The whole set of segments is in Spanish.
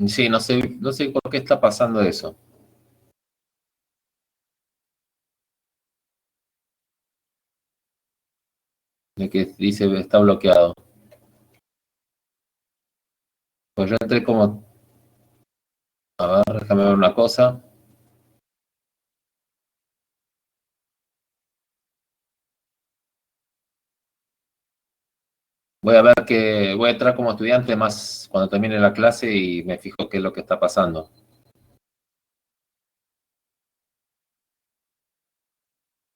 Sí, no sé por qué está pasando eso. De que dice está bloqueado. Pues yo entré como, a ver, déjame ver una cosa. Voy a entrar como estudiante más cuando termine la clase y me fijo qué es lo que está pasando.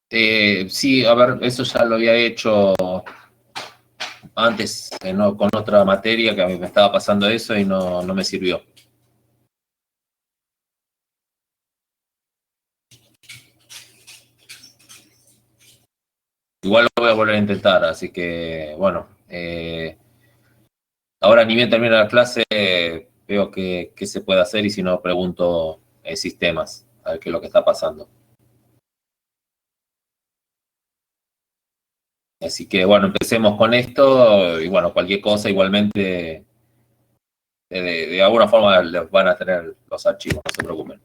Sí, a ver, eso ya lo había hecho antes con otra materia que a mí me estaba pasando eso y no me sirvió. Igual lo voy a volver a intentar, así que bueno, ahora ni bien termina la clase, veo qué se puede hacer y si no pregunto sistemas, a ver qué es lo que está pasando. Así que bueno, empecemos con esto y bueno, cualquier cosa igualmente de alguna forma les van a tener los archivos, no se preocupen.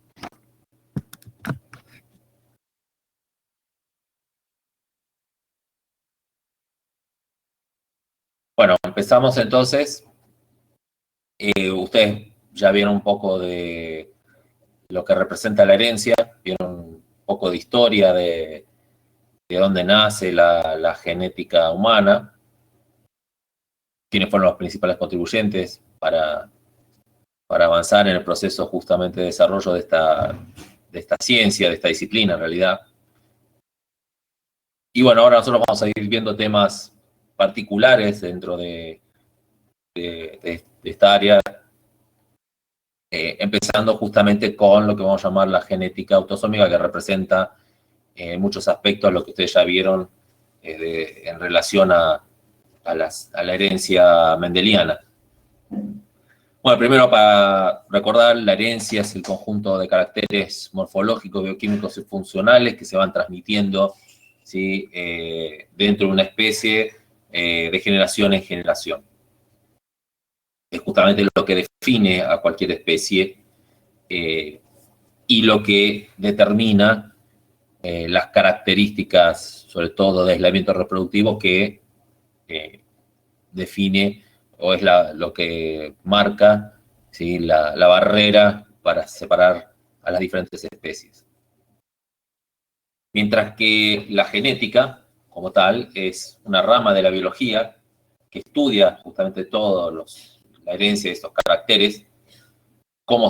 Bueno, empezamos entonces. Ustedes ya vieron un poco de lo que representa la herencia, vieron un poco de historia de dónde nace la genética humana, quiénes fueron los principales contribuyentes para avanzar en el proceso justamente de desarrollo de esta ciencia, de esta disciplina en realidad. Y bueno, ahora nosotros vamos a ir viendo temas particulares dentro de esta área, empezando justamente con lo que vamos a llamar la genética autosómica, que representa en muchos aspectos lo que ustedes ya vieron en relación a la herencia mendeliana. Bueno, primero para recordar, la herencia es el conjunto de caracteres morfológicos, bioquímicos y funcionales que se van transmitiendo, ¿sí? Dentro de una especie de generación en generación. Es justamente lo que define a cualquier especie y lo que determina las características, sobre todo de aislamiento reproductivo, que define o es lo que marca, ¿sí? la barrera para separar a las diferentes especies. Mientras que la genética, como tal, es una rama de la biología que estudia justamente la herencia de estos caracteres, cómo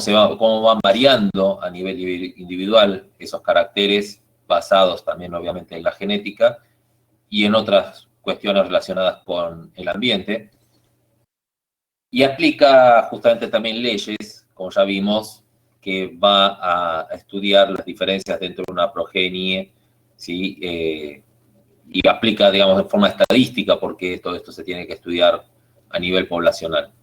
van variando a nivel individual esos caracteres, basados también obviamente en la genética y en otras cuestiones relacionadas con el ambiente. Y aplica justamente también leyes, como ya vimos, que va a estudiar las diferencias dentro de una progenie, ¿sí? Y aplica, digamos, de forma estadística, porque todo esto se tiene que estudiar a nivel poblacional.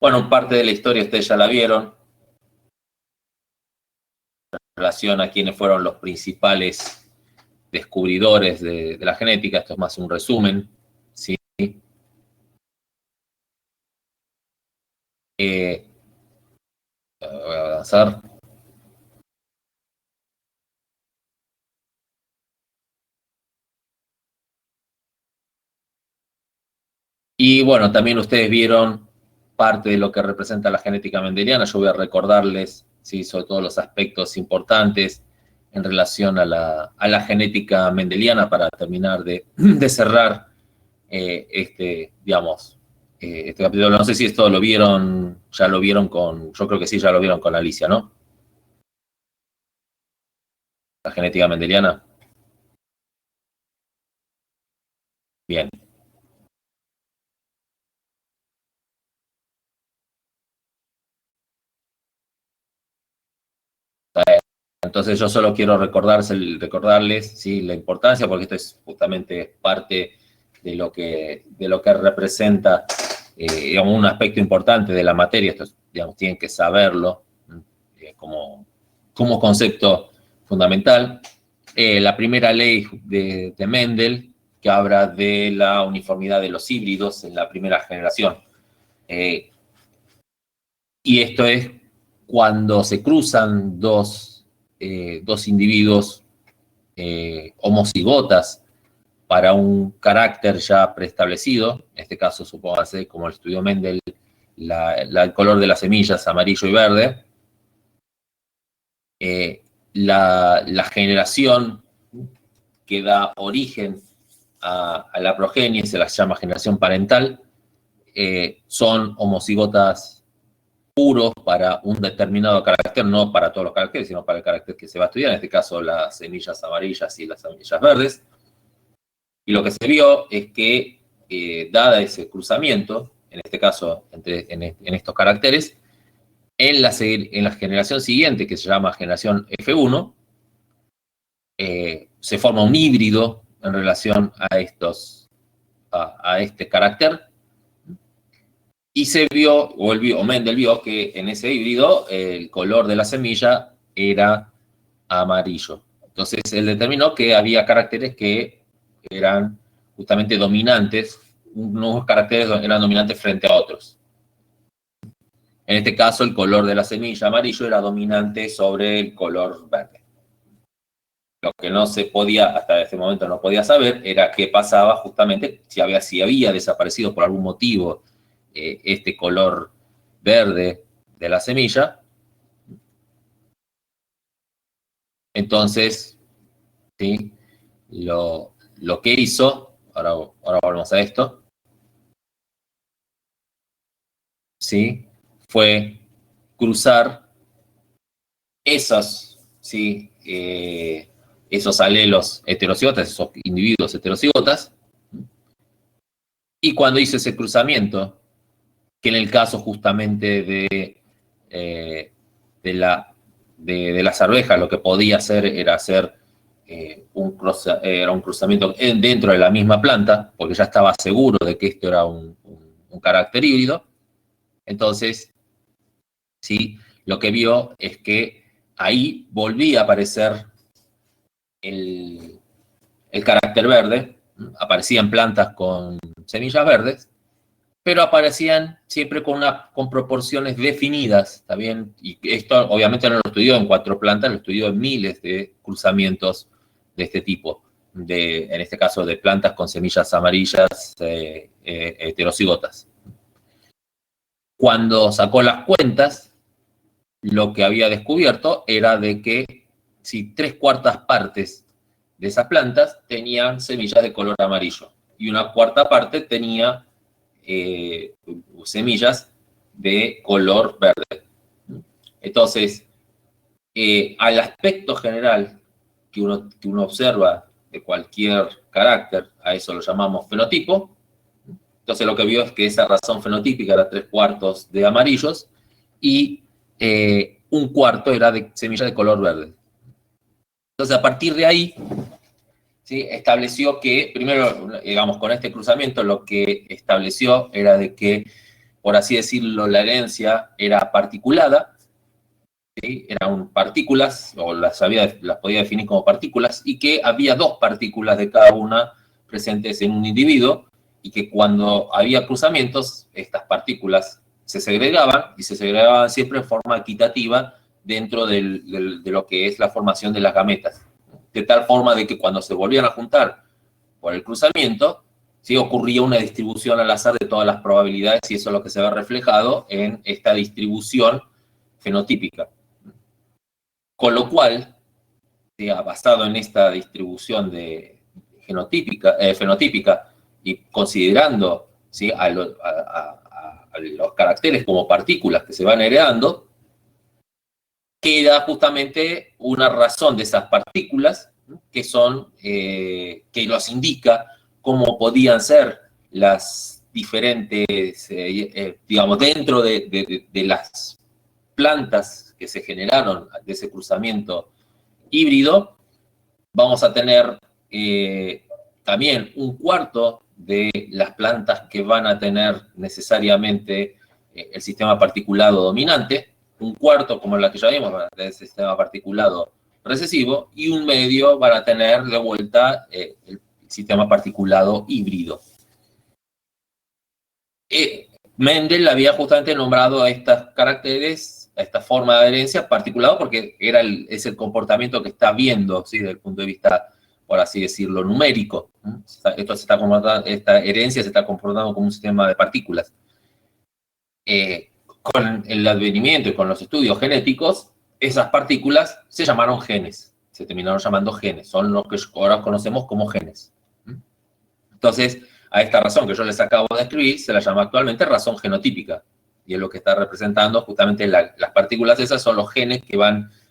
Bueno, parte de la historia ustedes ya la vieron, en relación a quiénes fueron los principales descubridores de la genética. Esto es más un resumen, ¿sí? Voy a avanzar. Y bueno, también ustedes vieron parte de lo que representa la genética mendeliana. Yo voy a recordarles, ¿sí? Sobre todo los aspectos importantes en relación a la genética mendeliana para terminar de cerrar digamos, este capítulo. No sé si esto lo vieron, ya lo vieron yo creo que sí, ya lo vieron con Alicia, ¿no? La genética mendeliana. Bien. Entonces yo solo quiero recordarles, ¿sí? La importancia, porque esto es justamente parte de lo que representa, digamos, un aspecto importante de la materia. Esto, digamos, tienen que saberlo como concepto fundamental. La primera ley de Mendel, que habla de la uniformidad de los híbridos en la primera generación. Y esto es cuando se cruzan dos individuos homocigotas para un carácter ya preestablecido, en este caso supóngase, como el estudió Mendel, el color de las semillas, amarillo y verde, la generación que da origen a la progenie, se las llama generación parental, son homocigotas puros para un determinado carácter, no para todos los caracteres, sino para el carácter que se va a estudiar, en este caso las semillas amarillas y las semillas verdes. Y lo que se vio es que, dada ese cruzamiento, en este caso en estos caracteres, en la generación siguiente, que se llama generación F1, se forma un híbrido en relación a este carácter, y se vio, o Mendel vio que en ese híbrido el color de la semilla era amarillo. Entonces él determinó que había caracteres que eran justamente dominantes, unos caracteres eran dominantes frente a otros. En este caso, el color de la semilla amarillo era dominante sobre el color verde. Lo que no se podía, hasta ese momento no podía saber, era qué pasaba justamente si había desaparecido por algún motivo este color verde de la semilla. Entonces, ¿sí? Lo que hizo, ahora volvemos a esto, ¿sí? Fue cruzar ¿sí? Esos alelos heterocigotas, esos individuos heterocigotas, y cuando hizo ese cruzamiento, que en el caso justamente de las arvejas, lo que podía hacer era hacer un cruzamiento dentro de la misma planta, porque ya estaba seguro de que esto era un carácter híbrido. Entonces, ¿sí? Lo que vio es que ahí volvía a aparecer el carácter verde, aparecían plantas con semillas verdes, pero aparecían siempre con proporciones definidas, ¿está bien? Y esto obviamente no lo estudió en 4 plantas, lo estudió en miles de cruzamientos de este tipo, en este caso de plantas con semillas amarillas heterocigotas. Cuando sacó las cuentas, lo que había descubierto era de que si 3/4 partes de esas plantas tenían semillas de color amarillo y 1/4 parte tenía semillas de color verde. Entonces, al aspecto general que uno observa de cualquier carácter, a eso lo llamamos fenotipo. Entonces lo que vio es que esa razón fenotípica era 3/4 de amarillos y 1/4 era de semillas de color verde. Entonces, a partir de ahí, ¿sí? Estableció que, primero, digamos, con este cruzamiento, lo que estableció era de que, por así decirlo, la herencia era particulada, ¿sí? Eran partículas, o las podía definir como partículas, y que había 2 partículas de cada una presentes en un individuo, y que cuando había cruzamientos, estas partículas se segregaban, y se segregaban siempre en forma equitativa dentro de lo que es la formación de las gametas. De tal forma de que cuando se volvían a juntar por el cruzamiento, ¿sí? Ocurría una distribución al azar de todas las probabilidades, y eso es lo que se ve reflejado en esta distribución fenotípica. Con lo cual, ¿sí? Basado en esta distribución fenotípica y considerando, ¿sí? a los caracteres como partículas que se van heredando, queda justamente una razón de esas partículas que son, que los indica cómo podían ser las diferentes, digamos, dentro de las plantas que se generaron de ese cruzamiento híbrido, vamos a tener también 1/4 de las plantas que van a tener necesariamente el sistema particulado dominante, 1/4, como la que ya vimos, van a tener el sistema particulado recesivo, y 1/2 van a tener de vuelta el sistema particulado híbrido. Mendel había justamente nombrado a estos caracteres, a esta forma de herencia particular, porque es el comportamiento que está viendo, ¿sí? Desde el punto de vista, por así decirlo, numérico. Esta herencia se está comportando como un sistema de partículas. Con el advenimiento y con los estudios genéticos, esas partículas se llamaron genes, se terminaron llamando genes, son los que ahora conocemos como genes. Entonces, a esta razón que yo les acabo de escribir, se la llama actualmente razón genotípica, y es lo que está representando justamente las partículas esas, son los genes que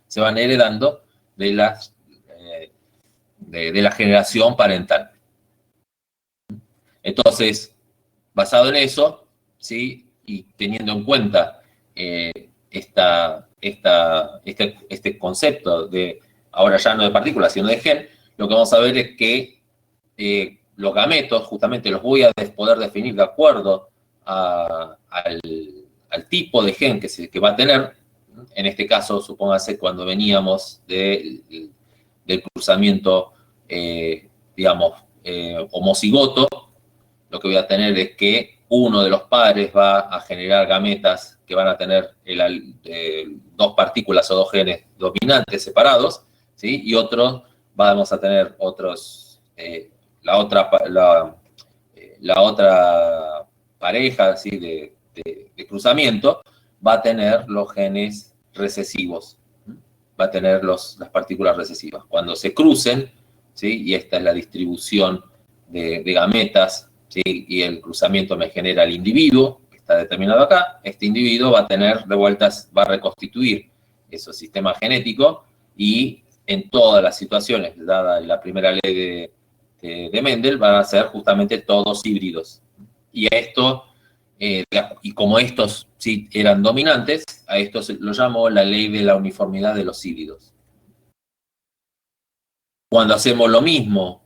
se van heredando de la generación parental. Entonces, basado en eso, ¿sí? Y teniendo en cuenta este concepto de, ahora ya no de partículas, sino de gen, lo que vamos a ver es que los gametos, justamente los voy a poder definir de acuerdo al tipo de gen que va a tener. En este caso, supóngase cuando veníamos del cruzamiento, digamos, homocigoto, lo que voy a tener es que uno de los padres va a generar gametas que van a tener dos partículas o dos genes dominantes separados, ¿sí? Y vamos a tener la otra pareja, ¿sí? de cruzamiento va a tener los genes recesivos, va a tener las partículas recesivas. Cuando se crucen, ¿sí? Y esta es la distribución de gametas, ¿sí? Y el cruzamiento me genera el individuo, que está determinado acá. Este individuo va a tener de vueltas, va a reconstituir ese sistema genético, y en todas las situaciones, dada la primera ley de Mendel, van a ser justamente todos híbridos. Y como estos sí eran dominantes, a esto lo llamo la ley de la uniformidad de los híbridos. Cuando hacemos lo mismo,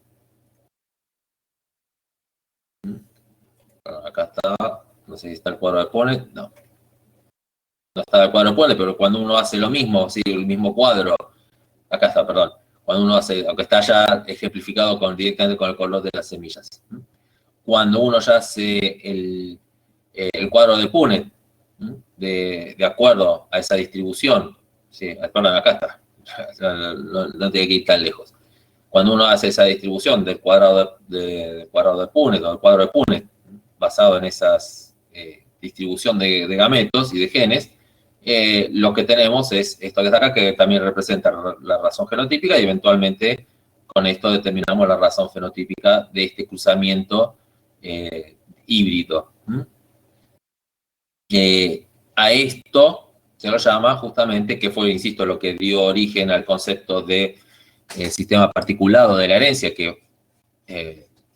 acá está, no sé si está el cuadro de Punnett, no está el cuadro de Punnett, pero cuando uno hace lo mismo, sí, el mismo cuadro, acá está, perdón, cuando uno hace, aunque está ya ejemplificado directamente con el color de las semillas. Cuando uno ya hace el cuadro de Punnett, de acuerdo a esa distribución, sí, perdón, acá está, no tiene que ir tan lejos. Cuando uno hace esa distribución del cuadrado de Punnett o del cuadro de Punnett, basado en esa distribución de gametos y de genes, lo que tenemos es esto que está acá, que también representa la razón genotípica, y eventualmente con esto determinamos la razón fenotípica de este cruzamiento híbrido. A esto se lo llama justamente, que fue, insisto, lo que dio origen al concepto de sistema particulado de la herencia, que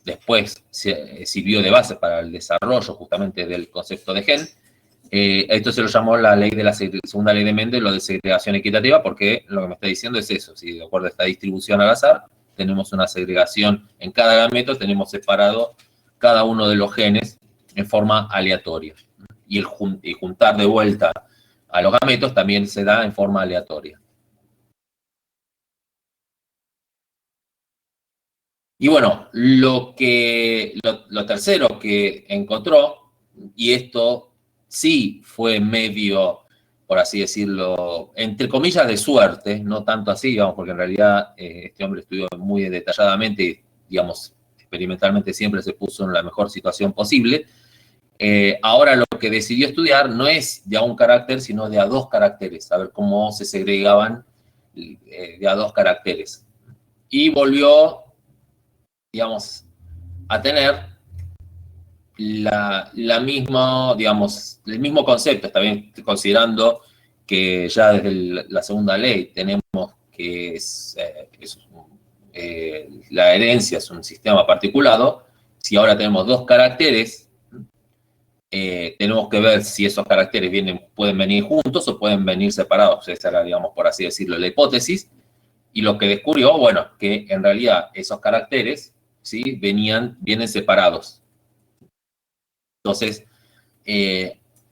después sirvió de base para el desarrollo justamente del concepto de gen. Esto se lo llamó la ley de la segunda ley de Mendel, lo de segregación equitativa, porque lo que me está diciendo es eso, si de acuerdo a esta distribución al azar, tenemos una segregación en cada gameto, tenemos separado cada uno de los genes en forma aleatoria. Y juntar de vuelta a los gametos también se da en forma aleatoria. Y bueno, lo tercero que encontró, y esto sí fue medio, por así decirlo, entre comillas de suerte, no tanto así, digamos, porque en realidad este hombre estudió muy detalladamente y, digamos, experimentalmente siempre se puso en la mejor situación posible. Ahora lo que decidió estudiar no es de a un carácter, sino de a dos caracteres, a ver cómo se segregaban de a dos caracteres. Y volvió, digamos, a tener la misma, digamos, el mismo concepto, está bien, considerando que ya desde la segunda ley tenemos que la herencia es un sistema particulado. Si ahora tenemos dos caracteres, tenemos que ver si esos caracteres pueden venir juntos o pueden venir separados. Esa era, digamos, por así decirlo, la hipótesis. Y lo que descubrió, bueno, que en realidad esos caracteres, ¿sí? Vienen separados. Entonces,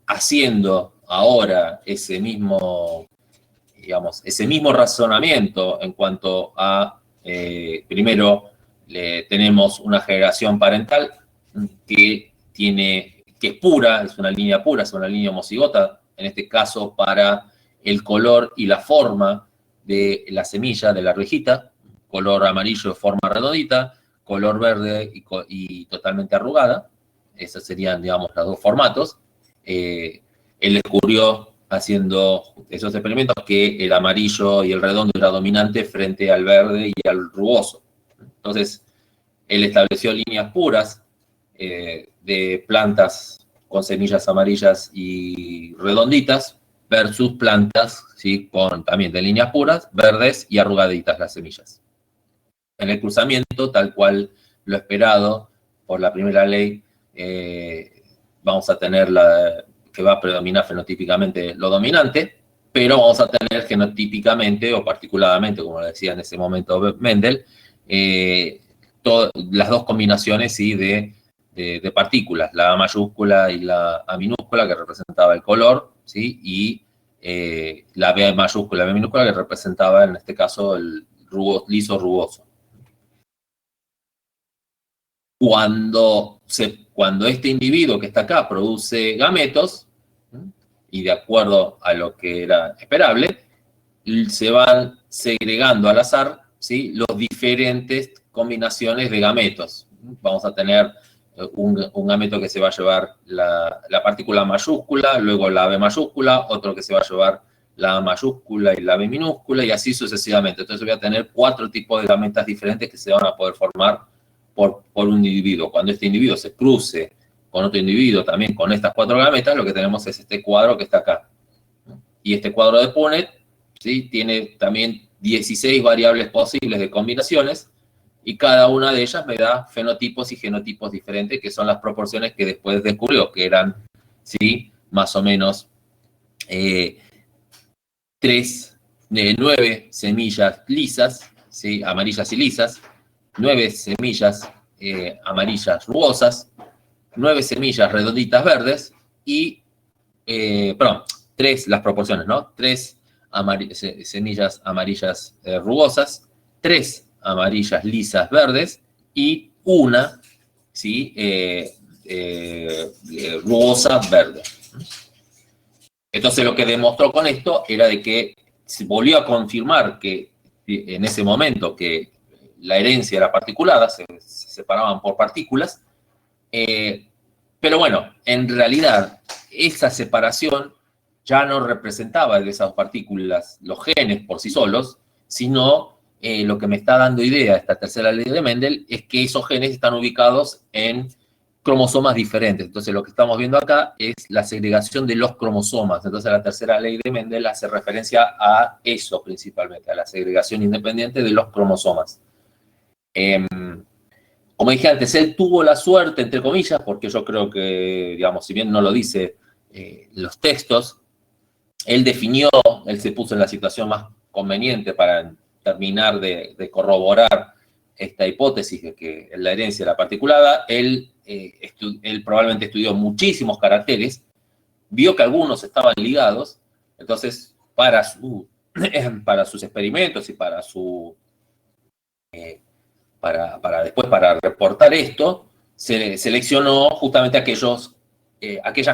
haciendo ahora ese mismo razonamiento en cuanto a, primero, tenemos una generación parental que que es pura, es una línea pura, es una línea homocigota, en este caso para el color y la forma de la semilla, de la arvejita, color amarillo de forma redondita, color verde y totalmente arrugada. Esos serían, digamos, los dos formatos. Él descubrió, haciendo esos experimentos, que el amarillo y el redondo era dominante frente al verde y al rugoso. Entonces, él estableció líneas puras de plantas con semillas amarillas y redonditas versus plantas, ¿sí?, con también de líneas puras, verdes y arrugaditas las semillas. En el cruzamiento, tal cual lo esperado por la primera ley, vamos a tener que va a predominar fenotípicamente lo dominante, pero vamos a tener genotípicamente, o particularmente, como decía en ese momento Mendel, las dos combinaciones, ¿sí?, de partículas, la A mayúscula y la A minúscula, que representaba el color, ¿sí?, y la B mayúscula y la B minúscula, que representaba, en este caso, el liso rugoso. Cuando este individuo que está acá produce gametos, y de acuerdo a lo que era esperable, se van segregando al azar, ¿sí?, los diferentes combinaciones de gametos. Vamos a tener un gameto que se va a llevar la partícula mayúscula, luego la B mayúscula, otro que se va a llevar la A mayúscula y la B minúscula, y así sucesivamente. Entonces voy a tener 4 tipos de gametas diferentes que se van a poder formar por un individuo. Cuando este individuo se cruce con otro individuo también con estas 4 gametas, lo que tenemos es este cuadro que está acá. Y este cuadro de Punnett, ¿sí?, tiene también 16 variables posibles de combinaciones, y cada una de ellas me da fenotipos y genotipos diferentes, que son las proporciones que después descubrió, que eran, ¿sí?, más o menos 9 semillas lisas, ¿sí?, amarillas y lisas, 9 semillas amarillas rugosas, 9 semillas redonditas verdes y, perdón, 3 las proporciones, ¿no? 3 semillas amarillas rugosas, 3 amarillas lisas verdes y una, ¿sí?, rugosa verde. Entonces lo que demostró con esto era de que se volvió a confirmar que en ese momento que la herencia era particulada, se separaban por partículas, pero bueno, en realidad esa separación ya no representaba de esas partículas los genes por sí solos, sino lo que me está dando idea esta tercera ley de Mendel es que esos genes están ubicados en cromosomas diferentes. Entonces lo que estamos viendo acá es la segregación de los cromosomas. Entonces la tercera ley de Mendel hace referencia a eso principalmente, a la segregación independiente de los cromosomas. Como dije antes, él tuvo la suerte, entre comillas, porque yo creo que, digamos, si bien no lo dice los textos, él se puso en la situación más conveniente para terminar de corroborar esta hipótesis de que la herencia era particulada. Él probablemente estudió muchísimos caracteres, vio que algunos estaban ligados, entonces para sus experimentos y para reportar esto, se seleccionó justamente aquellas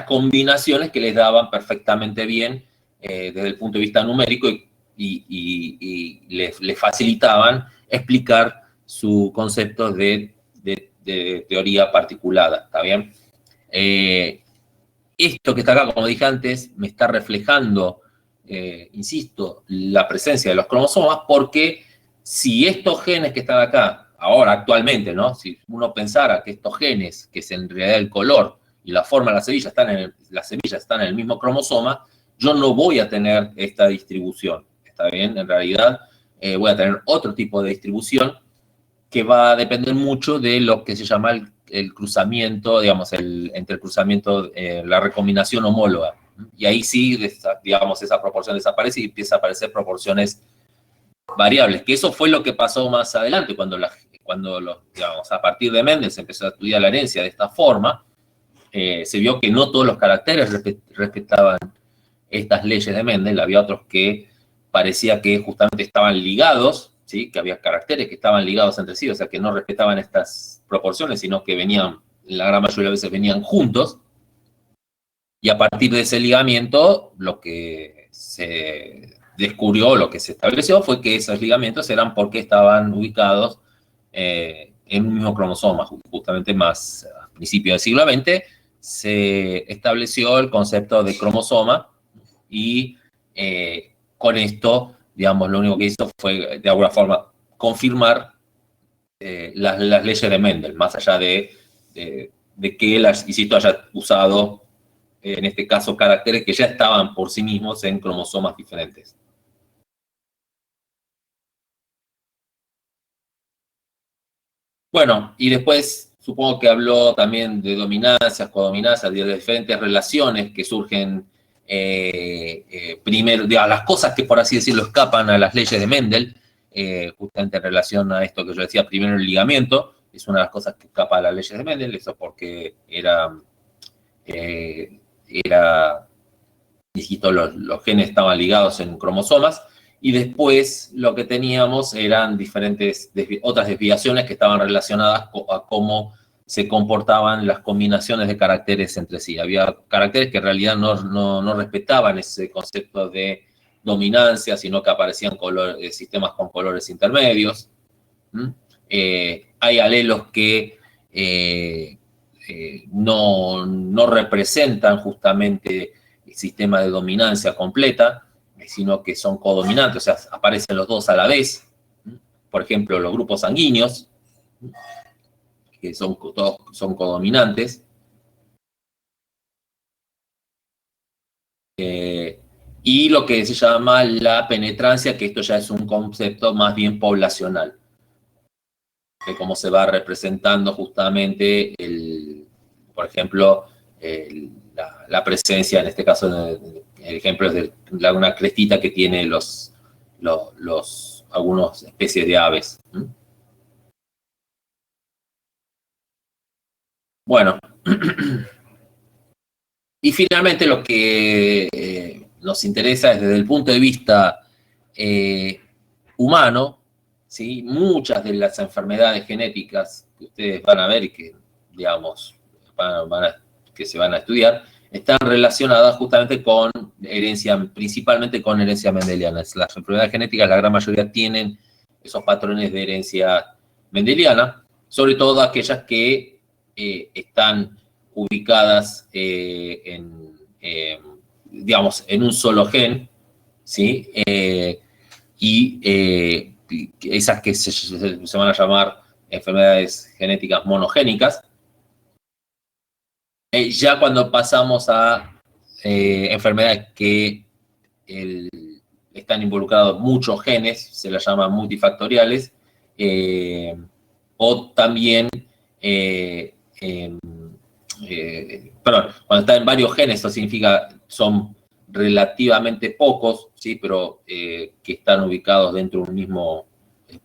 combinaciones que les daban perfectamente bien desde el punto de vista numérico y les facilitaban explicar su concepto de teoría particulada, ¿está bien? Esto que está acá, como dije antes, me está reflejando, insisto, la presencia de los cromosomas, porque si estos genes que están acá, ahora actualmente, ¿no?, si uno pensara que estos genes, que es en realidad el color y la forma de la semilla, las semillas están en el mismo cromosoma, yo no voy a tener esta distribución, ¿está bien? En realidad voy a tener otro tipo de distribución que va a depender mucho de lo que se llama el cruzamiento, digamos, entre el cruzamiento, la recombinación homóloga. Y ahí sí, digamos, esa proporción desaparece y empieza a aparecer proporciones variables, que eso fue lo que pasó más adelante, cuando digamos, a partir de Mendel se empezó a estudiar la herencia de esta forma, se vio que no todos los caracteres respetaban estas leyes de Mendel, había otros que parecía que justamente estaban ligados, ¿sí?, que había caracteres que estaban ligados entre sí, o sea, que no respetaban estas proporciones, sino que venían, la gran mayoría de veces venían juntos, Y a partir de ese ligamiento, lo que se descubrió, lo que se estableció fue que esos ligamentos eran porque estaban ubicados en un mismo cromosoma. Justamente más a principios del siglo XX se estableció el concepto de cromosoma y con esto, digamos, lo único que hizo fue, de alguna forma, confirmar las leyes de Mendel, más allá de que él, insisto, haya usado, en este caso, caracteres que ya estaban por sí mismos en cromosomas diferentes. Bueno, y después supongo que habló también de dominancias, codominancias, de diferentes relaciones que surgen primero, de las cosas que por así decirlo escapan a las leyes de Mendel, justamente en relación a esto que yo decía, primero el ligamiento, es una de las cosas que escapa a las leyes de Mendel, eso porque insisto, los genes estaban ligados en cromosomas, y después lo que teníamos eran otras desviaciones que estaban relacionadas a cómo se comportaban las combinaciones de caracteres entre sí. Había caracteres que en realidad no respetaban ese concepto de dominancia, sino que aparecían sistemas con colores intermedios. Hay alelos que no representan justamente el sistema de dominancia completa, sino que son codominantes, o sea, aparecen los dos a la vez. Por ejemplo, los grupos sanguíneos, que todos son codominantes. Y lo que se llama la penetrancia, que esto ya es un concepto más bien poblacional, de cómo se va representando justamente, por ejemplo, la presencia, en este caso, el ejemplo es de una crestita que tiene algunas especies de aves. Bueno, y finalmente lo que nos interesa es desde el punto de vista humano, ¿sí? Muchas de las enfermedades genéticas que ustedes van a ver y que, digamos, que se van a estudiar, están relacionadas justamente con herencia, principalmente con herencia mendeliana. Las enfermedades genéticas, la gran mayoría tienen esos patrones de herencia mendeliana, sobre todo aquellas que están ubicadas digamos, en un solo gen, ¿sí? Y esas que se van a llamar enfermedades genéticas monogénicas. Ya cuando pasamos a enfermedades que están involucrados muchos genes, se las llaman multifactoriales, o también, perdón, cuando están en varios genes, eso significa son relativamente pocos, ¿sí? Pero que están ubicados dentro de un mismo,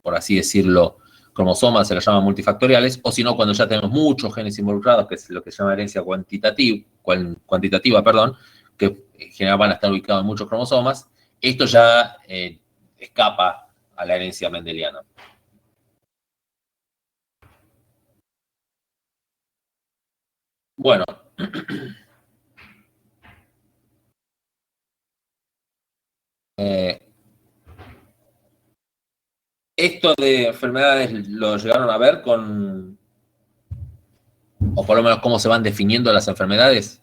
por así decirlo, cromosomas, se las llaman multifactoriales, o si no, cuando ya tenemos muchos genes involucrados, que es lo que se llama herencia cuantitativa, perdón, que en general van a estar ubicados en muchos cromosomas, esto ya escapa a la herencia mendeliana. Bueno, esto de enfermedades lo llegaron a ver o por lo menos cómo se van definiendo las enfermedades.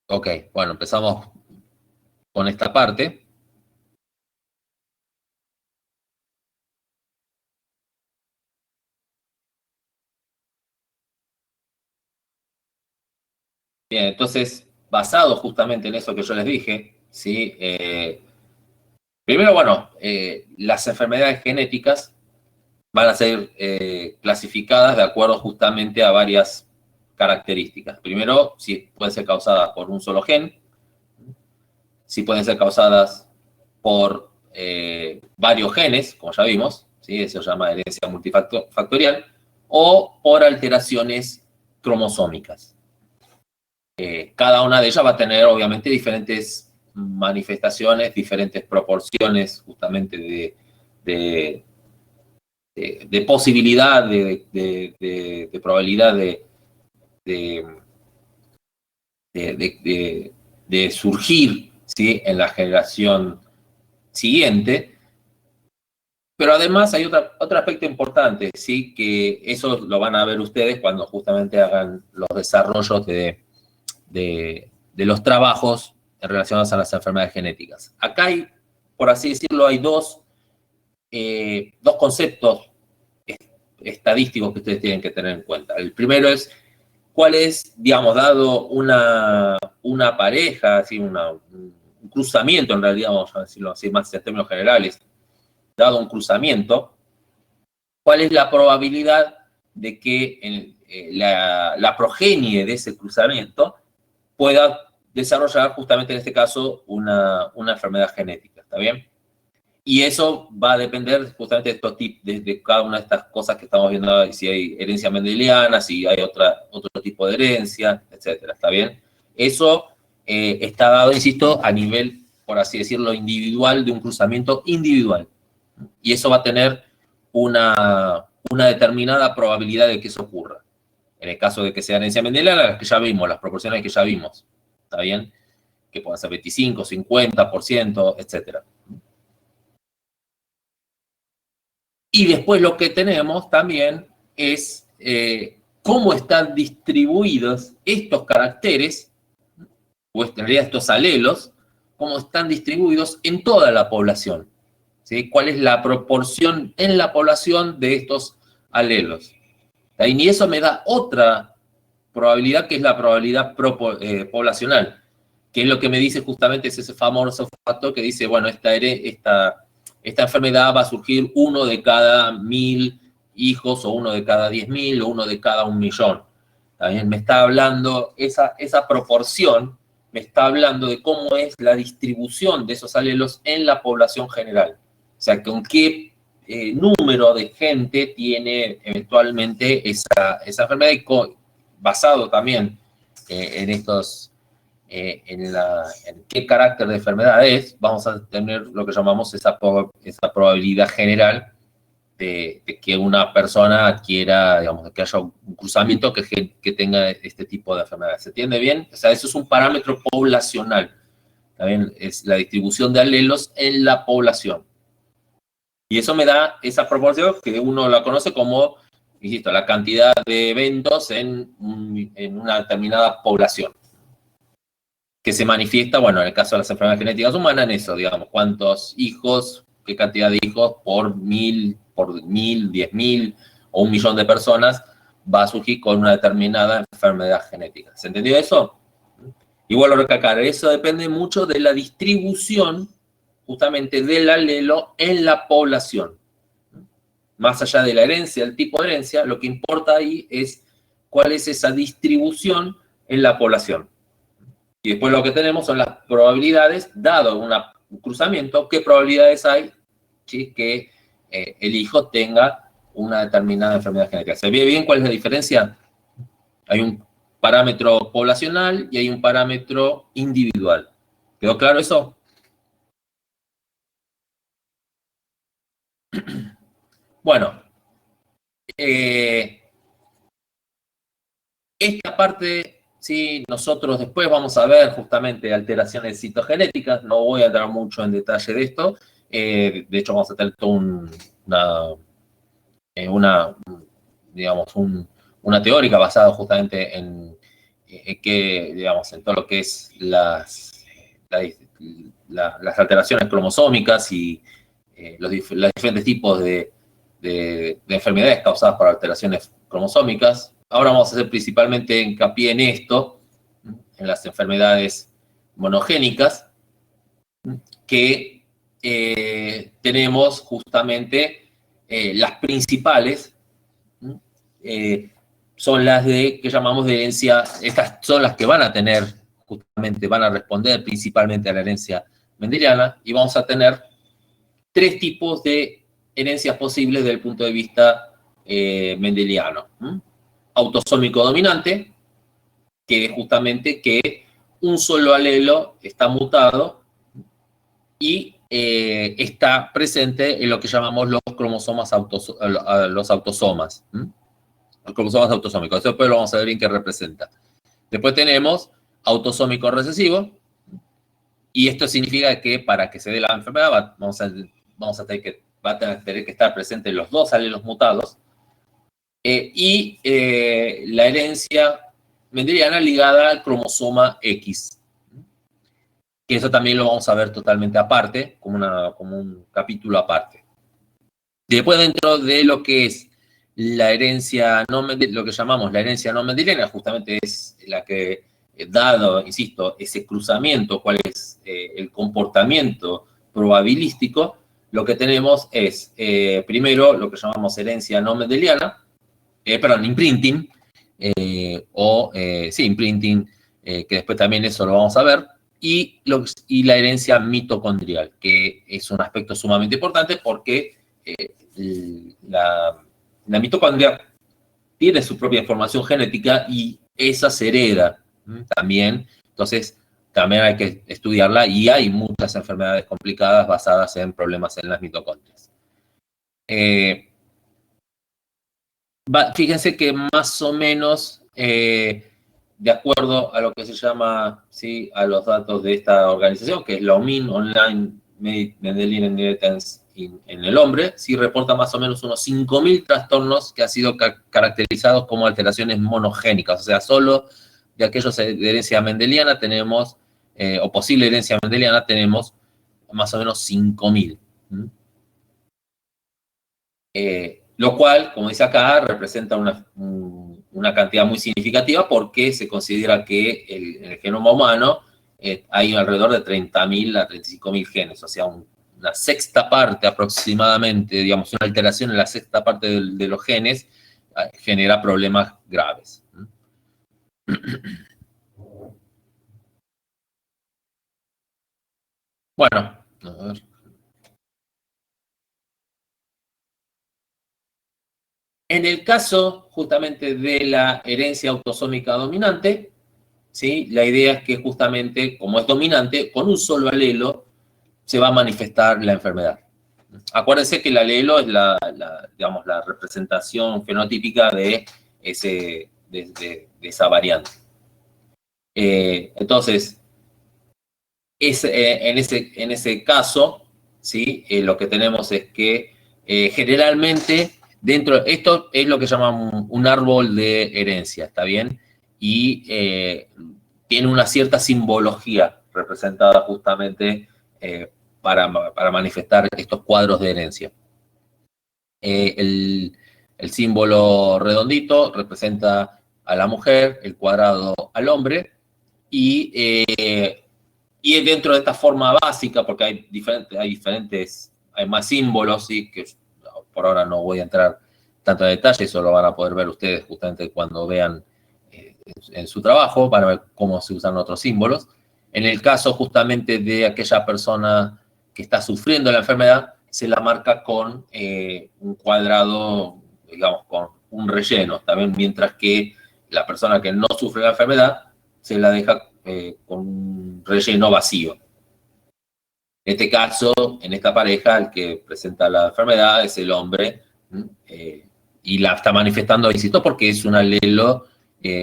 Ok, bueno, empezamos con esta parte. Bien, entonces, basado justamente en eso que yo les dije, ¿sí? Primero, bueno, las enfermedades genéticas van a ser clasificadas de acuerdo justamente a varias características. Primero, si pueden ser causadas por un solo gen, si pueden ser causadas por varios genes, como ya vimos, ¿sí? Eso se llama herencia multifactorial, o por alteraciones cromosómicas. Cada una de ellas va a tener, obviamente, diferentes manifestaciones, diferentes proporciones justamente de posibilidad, de probabilidad de de surgir, ¿sí?, en la generación siguiente. Pero además hay otro aspecto importante, ¿sí?, que eso lo van a ver ustedes cuando justamente hagan los desarrollos de los trabajos relacionados a las enfermedades genéticas. Acá hay, por así decirlo, hay dos conceptos estadísticos que ustedes tienen que tener en cuenta. El primero es cuál es, digamos, dado una pareja, así, un cruzamiento, en realidad, vamos a decirlo así más en términos generales, dado un cruzamiento, cuál es la probabilidad de que la progenie de ese cruzamiento pueda desarrollar justamente en este caso una enfermedad genética, ¿está bien? Y eso va a depender justamente de estos tipos, de cada una de estas cosas que estamos viendo, si hay herencia mendeliana, si hay otro tipo de herencia, etcétera, ¿está bien? Eso está dado, insisto, a nivel, por así decirlo, individual, de un cruzamiento individual. Y eso va a tener una determinada probabilidad de que eso ocurra. En el caso de que sea herencia mendeliana, las que ya vimos, las proporciones que ya vimos, ¿está bien? Que pueden ser 25, 50%, etcétera. Y después lo que tenemos también es cómo están distribuidos estos caracteres, o en realidad estos alelos, cómo están distribuidos en toda la población, ¿sí? ¿Cuál es la proporción en la población de estos alelos? Y eso me da otra probabilidad, que es la probabilidad poblacional, que es lo que me dice justamente, es ese famoso factor que dice, bueno, esta enfermedad va a surgir uno de cada 1000 hijos, o uno de cada 10.000, o uno de cada 1.000.000. También me está hablando, esa proporción, me está hablando de cómo es la distribución de esos alelos en la población general. O sea, con qué número de gente tiene eventualmente esa enfermedad, y basado también en estos, en qué carácter de enfermedad es, vamos a tener lo que llamamos esa probabilidad general de que una persona adquiera, digamos, que haya un cruzamiento que tenga este tipo de enfermedad. ¿Se entiende bien? O sea, eso es un parámetro poblacional. También es la distribución de alelos en la población. Y eso me da esa proporción que uno la conoce como, insisto, la cantidad de eventos en una determinada población, que se manifiesta, bueno, en el caso de las enfermedades genéticas humanas, en eso, digamos, cuántos hijos, qué cantidad de hijos por 1000, 10.000 o 1.000.000 de personas va a surgir con una determinada enfermedad genética. ¿Se entendió eso? Y vuelvo a recalcar, eso depende mucho de la distribución justamente del alelo en la población. Más allá de la herencia, el tipo de herencia, lo que importa ahí es cuál es esa distribución en la población. Y después lo que tenemos son las probabilidades, dado un cruzamiento, qué probabilidades hay, ¿sí?, que el hijo tenga una determinada enfermedad genética. ¿Se ve bien cuál es la diferencia? Hay un parámetro poblacional y hay un parámetro individual. ¿Quedó claro eso? Bueno, esta parte, sí, nosotros después vamos a ver justamente alteraciones citogenéticas, no voy a entrar mucho en detalle de esto, de hecho vamos a tener toda una teórica basada justamente en digamos, en todo lo que es las alteraciones cromosómicas y los diferentes tipos de enfermedades causadas por alteraciones cromosómicas. Ahora vamos a hacer principalmente hincapié en esto, en las enfermedades monogénicas, que tenemos justamente las principales, son las que llamamos de herencia, estas son las que van a tener, justamente van a responder principalmente a la herencia mendeliana, y vamos a tener 3 tipos de herencias posibles desde el punto de vista mendeliano. Autosómico dominante, que es justamente que un solo alelo está mutado y está presente en lo que llamamos los cromosomas, los autosomas. cromosomas autosómicos. Después lo vamos a ver bien qué representa. Después tenemos autosómico recesivo, y esto significa que para que se dé la enfermedad va a tener que estar presentes los dos alelos mutados, y la herencia mendeliana ligada al cromosoma X. Que eso también lo vamos a ver totalmente aparte, como un capítulo aparte. Después, dentro de lo que es la herencia lo que llamamos la herencia no mendeliana, justamente es la que, dado, insisto, ese cruzamiento, cuál es el comportamiento probabilístico, lo que tenemos es, primero, lo que llamamos herencia no mendeliana, imprinting, imprinting, que después también eso lo vamos a ver, y la herencia mitocondrial, que es un aspecto sumamente importante porque la mitocondria tiene su propia información genética y esa se hereda también. Entonces, también hay que estudiarla, y hay muchas enfermedades complicadas basadas en problemas en las mitocondrias. Fíjense que más o menos, de acuerdo a lo que se llama, ¿sí?, a los datos de esta organización, que es la OMIN, Online Mendelian Inheritance en el hombre, sí reporta más o menos unos 5.000 trastornos que han sido caracterizados como alteraciones monogénicas, o sea, solo de aquellos de herencia mendeliana tenemos, o posible herencia mendeliana, tenemos más o menos 5.000. Lo cual, como dice acá, representa una cantidad muy significativa porque se considera que en el genoma humano hay alrededor de 30.000 a 35.000 genes, o sea, una sexta parte aproximadamente, digamos, una alteración en la sexta parte de los genes genera problemas graves. Bueno, a ver. En el caso justamente de la herencia autosómica dominante, ¿sí?, la idea es que justamente, como es dominante, con un solo alelo se va a manifestar la enfermedad. Acuérdense que el alelo es digamos, la representación fenotípica de esa variante. Entonces, en ese caso, ¿sí?, lo que tenemos es que generalmente esto es lo que llaman un árbol de herencia, ¿está bien? Y tiene una cierta simbología representada justamente para manifestar estos cuadros de herencia. El símbolo redondito representa a la mujer, el cuadrado al hombre, y dentro de esta forma básica, porque hay más símbolos, ¿sí?, que por ahora no voy a entrar tanto en detalle, eso lo van a poder ver ustedes justamente cuando vean en su trabajo, para ver cómo se usan otros símbolos. En el caso justamente de aquella persona que está sufriendo la enfermedad, se la marca con un cuadrado, digamos, con un relleno, también, mientras que la persona que no sufre la enfermedad se la deja con un relleno vacío. En este caso, en esta pareja, el que presenta la enfermedad es el hombre, y la está manifestando, insisto, porque es un alelo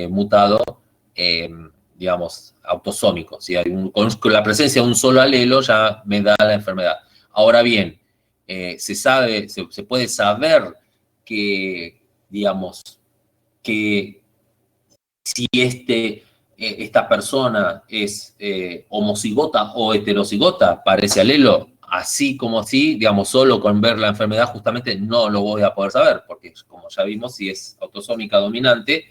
mutado, digamos, autosómico. ¿Sí? Con la presencia de un solo alelo ya me da la enfermedad. Ahora bien, se puede saber que, digamos, que si esta persona es homocigota o heterocigota para ese alelo, así como así, digamos, solo con ver la enfermedad justamente no lo voy a poder saber, porque como ya vimos, si es autosómica dominante,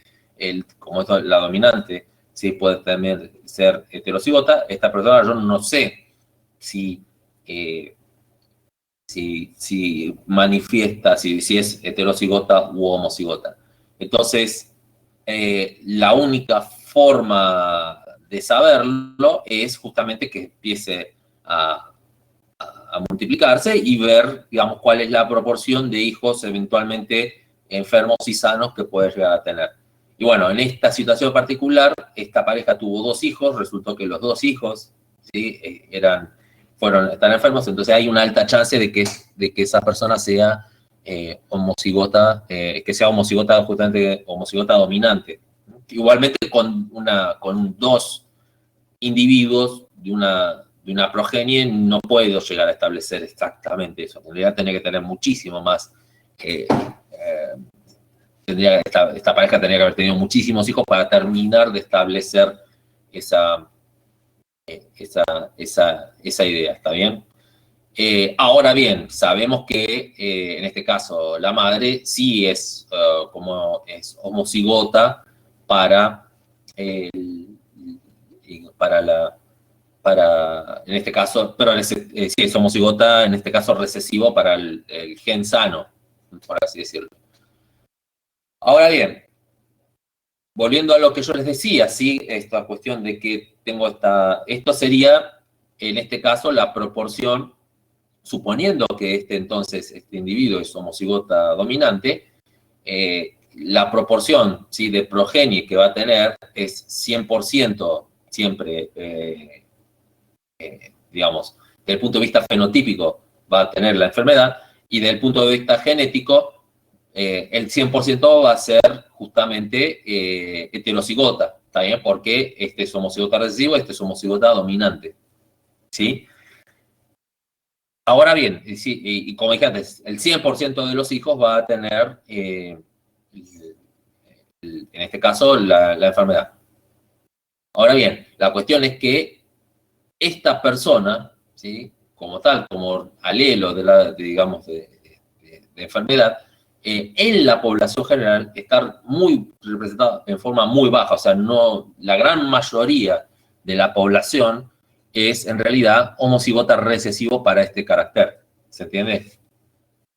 como es la dominante, sí puede también ser heterocigota, esta persona yo no sé si manifiesta, si es heterocigota u homocigota. Entonces, la única forma de saberlo es justamente que empiece a multiplicarse y ver, digamos, cuál es la proporción de hijos eventualmente enfermos y sanos que puede llegar a tener. Y bueno, en esta situación particular, esta pareja tuvo 2 hijos, resultó que los 2 hijos, ¿sí?, están enfermos, entonces hay una alta chance de que esa persona sea homocigota, que sea homocigota, justamente homocigota dominante. Igualmente con dos individuos de una progenie no puedo llegar a establecer exactamente eso. Tendría que tener muchísimo más. Esta pareja tendría que haber tenido muchísimos hijos para terminar de establecer esa idea, ¿está bien? Ahora bien, sabemos que en este caso la madre sí es homocigota para en este caso, pero sí es homocigota en este caso recesivo para el gen sano, por así decirlo. Ahora bien, volviendo a lo que yo les decía, ¿sí? Esta cuestión de que tengo esto sería, en este caso, la proporción, suponiendo que este individuo es homocigota dominante, la proporción, ¿sí?, de progenie que va a tener es 100% siempre, digamos, desde el punto de vista fenotípico va a tener la enfermedad, y desde el punto de vista genético, el 100% va a ser justamente heterocigota, ¿está bien? Porque este es homocigota recesivo, este es homocigota dominante, ¿sí? Ahora bien, y como dije antes, el 100% de los hijos va a tener, en este caso, la enfermedad. Ahora bien, la cuestión es que esta persona, ¿sí?, como tal, como alelo de enfermedad, en la población general está muy representada en forma muy baja, o sea, la gran mayoría de la población es en realidad homocigota recesivo para este carácter, ¿se entiende?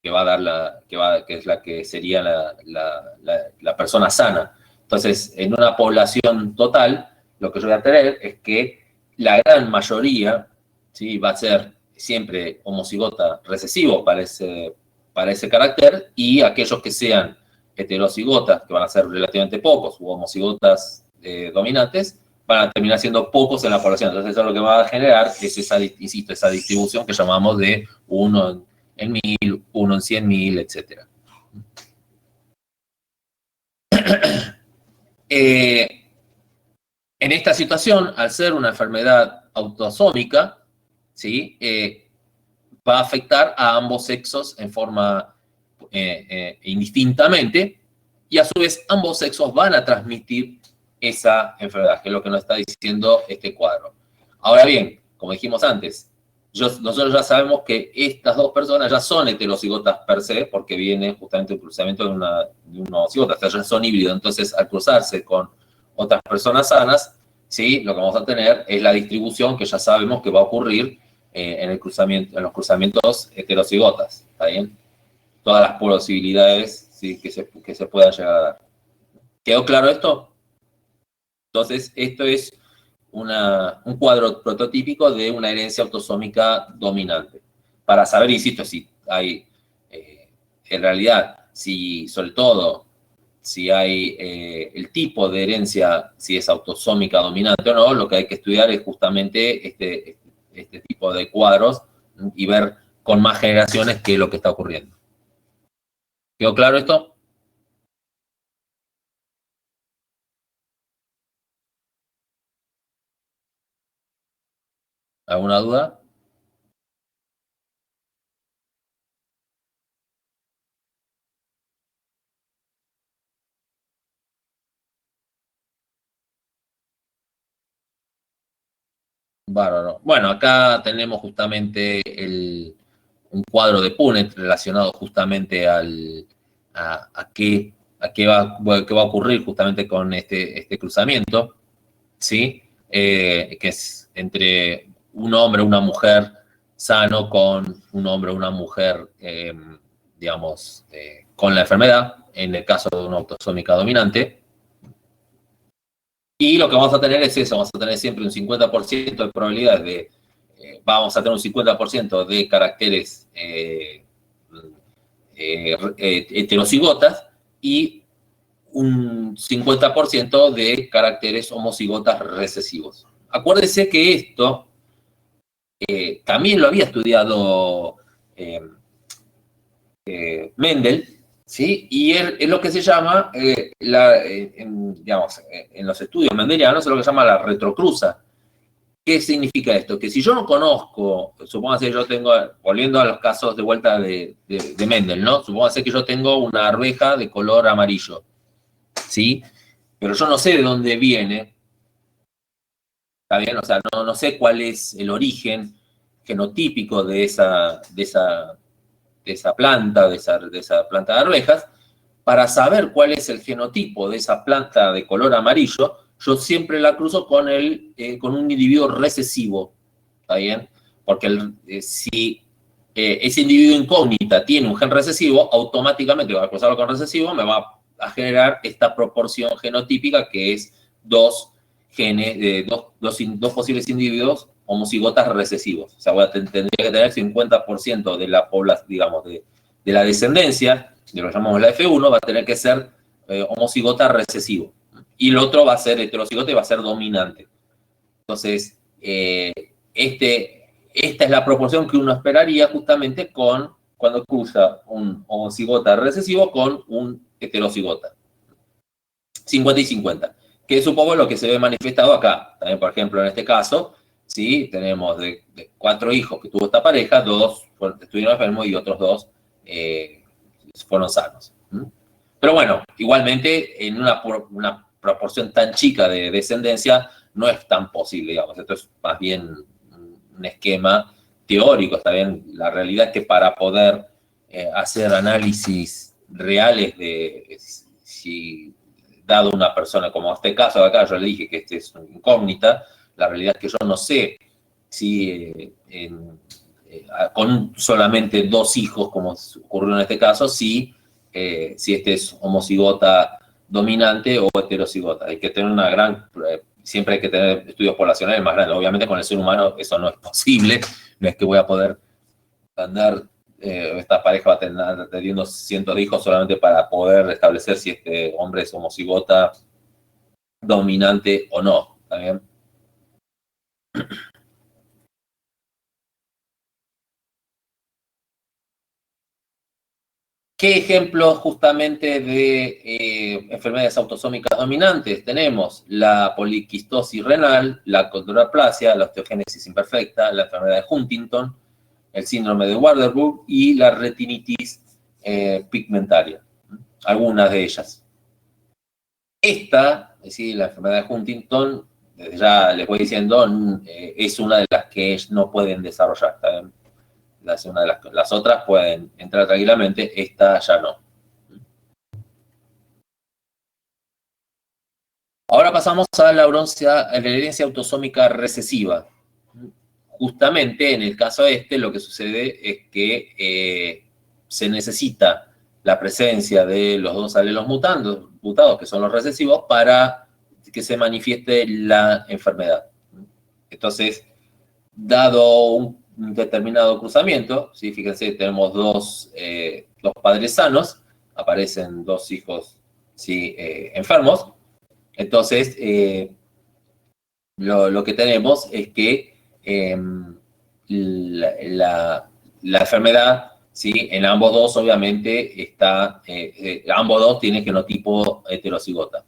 Que va a dar que es la que sería la persona sana. Entonces, en una población total, lo que yo voy a tener es que la gran mayoría, ¿sí?, va a ser siempre homocigota recesivo para ese carácter, y aquellos que sean heterocigotas, que van a ser relativamente pocos, u homocigotas dominantes, van a terminar siendo pocos en la población. Entonces, eso lo que va a generar es esa distribución que llamamos de 1 en 1000, 1 en 100.000, etc. En esta situación, al ser una enfermedad autosómica, ¿sí?, va a afectar a ambos sexos en forma indistintamente, y a su vez ambos sexos van a transmitir esa enfermedad, que es lo que nos está diciendo este cuadro. Ahora bien, como dijimos antes, nosotros ya sabemos que estas dos personas ya son heterocigotas per se, porque viene justamente un cruzamiento de un homocigota, o sea, ya son híbridos. Entonces, al cruzarse con otras personas sanas, ¿sí?, lo que vamos a tener es la distribución que ya sabemos que va a ocurrir en los cruzamientos heterocigotas, ¿está bien? Todas las posibilidades, ¿sí?, que se puedan llegar a dar. ¿Quedó claro esto? Entonces, esto es un cuadro prototípico de una herencia autosómica dominante. Para saber, insisto, si hay, en realidad, sobre todo, si hay el tipo de herencia, si es autosómica dominante o no, lo que hay que estudiar es justamente este tipo de cuadros y ver con más generaciones qué es lo que está ocurriendo. ¿Quedó claro esto? ¿Alguna duda? Bárbaro. Bueno, acá tenemos justamente un cuadro de Punnett relacionado justamente a qué va a ocurrir justamente con este cruzamiento, ¿sí? Que es entre un hombre o una mujer sano con un hombre o una mujer, digamos, con la enfermedad, en el caso de una autosómica dominante. Y lo que vamos a tener es eso, vamos a tener siempre un 50% de probabilidades vamos a tener un 50% de caracteres heterocigotas y un 50% de caracteres homocigotas recesivos. Acuérdense que esto también lo había estudiado Mendel, ¿sí? Y es lo que se llama, digamos, en los estudios mendelianos, es lo que se llama la retrocruza. ¿Qué significa esto? Que si yo no conozco, supóngase que yo tengo, volviendo a los casos de vuelta de Mendel, ¿no? Supóngase que yo tengo una arveja de color amarillo, ¿sí? Pero yo no sé de dónde viene, ¿está bien? O sea, no sé cuál es el origen genotípico de esa planta, de esa planta de arvejas. Para saber cuál es el genotipo de esa planta de color amarillo, yo siempre la cruzo con un individuo recesivo, ¿está bien? Porque si ese individuo incógnita tiene un gen recesivo, automáticamente va a cruzarlo con recesivo, me va a generar esta proporción genotípica que es dos genes, dos posibles individuos homocigotas recesivos. O sea, tendría que tener 50% de la población, digamos, de la descendencia, de lo que llamamos la F1, va a tener que ser homocigota recesivo. Y el otro va a ser heterocigota y va a ser dominante. Entonces, esta es la proporción que uno esperaría justamente cuando cruza un homocigota recesivo con un heterocigota. 50 y 50. Que supongo lo que se ve manifestado acá. También, por ejemplo, en este caso, ¿sí? Tenemos de 4 hijos que tuvo esta pareja, 2 estuvieron enfermos y otros 2 fueron sanos. Pero bueno, igualmente en una proporción tan chica de descendencia no es tan posible, digamos. Esto es más bien un esquema teórico, está bien. La realidad es que para poder hacer análisis reales de si dado una persona, como este caso de acá, yo le dije que este es una incógnita, la realidad es que yo no sé si con solamente 2 hijos, como ocurrió en este caso, si este es homocigota dominante o heterocigota. Hay que tener siempre hay que tener estudios poblacionales más grandes. Obviamente con el ser humano eso no es posible, no es que voy a poder andar, esta pareja va a tener teniendo cientos de hijos solamente para poder establecer si este hombre es homocigota dominante o no. ¿Está bien? ¿Qué ejemplos justamente de enfermedades autosómicas dominantes tenemos? La poliquistosis renal, la condroplasia, la osteogénesis imperfecta, la enfermedad de Huntington, el síndrome de Waardenburg y la retinitis pigmentaria. Algunas de ellas. Esta, es decir, la enfermedad de Huntington, ya les voy diciendo, es una de las que no pueden desarrollar. Las otras pueden entrar tranquilamente, esta ya no. Ahora pasamos a la herencia autosómica recesiva. Justamente en el caso lo que sucede es que se necesita la presencia de los 2 alelos mutados, que son los recesivos, para que se manifieste la enfermedad. Entonces, dado un determinado cruzamiento, ¿sí? Fíjense, tenemos dos padres sanos, aparecen 2 hijos, ¿sí? Enfermos. Entonces, lo que tenemos es que la enfermedad, ¿sí? En ambos 2 obviamente ambos 2 tienen genotipo heterocigota.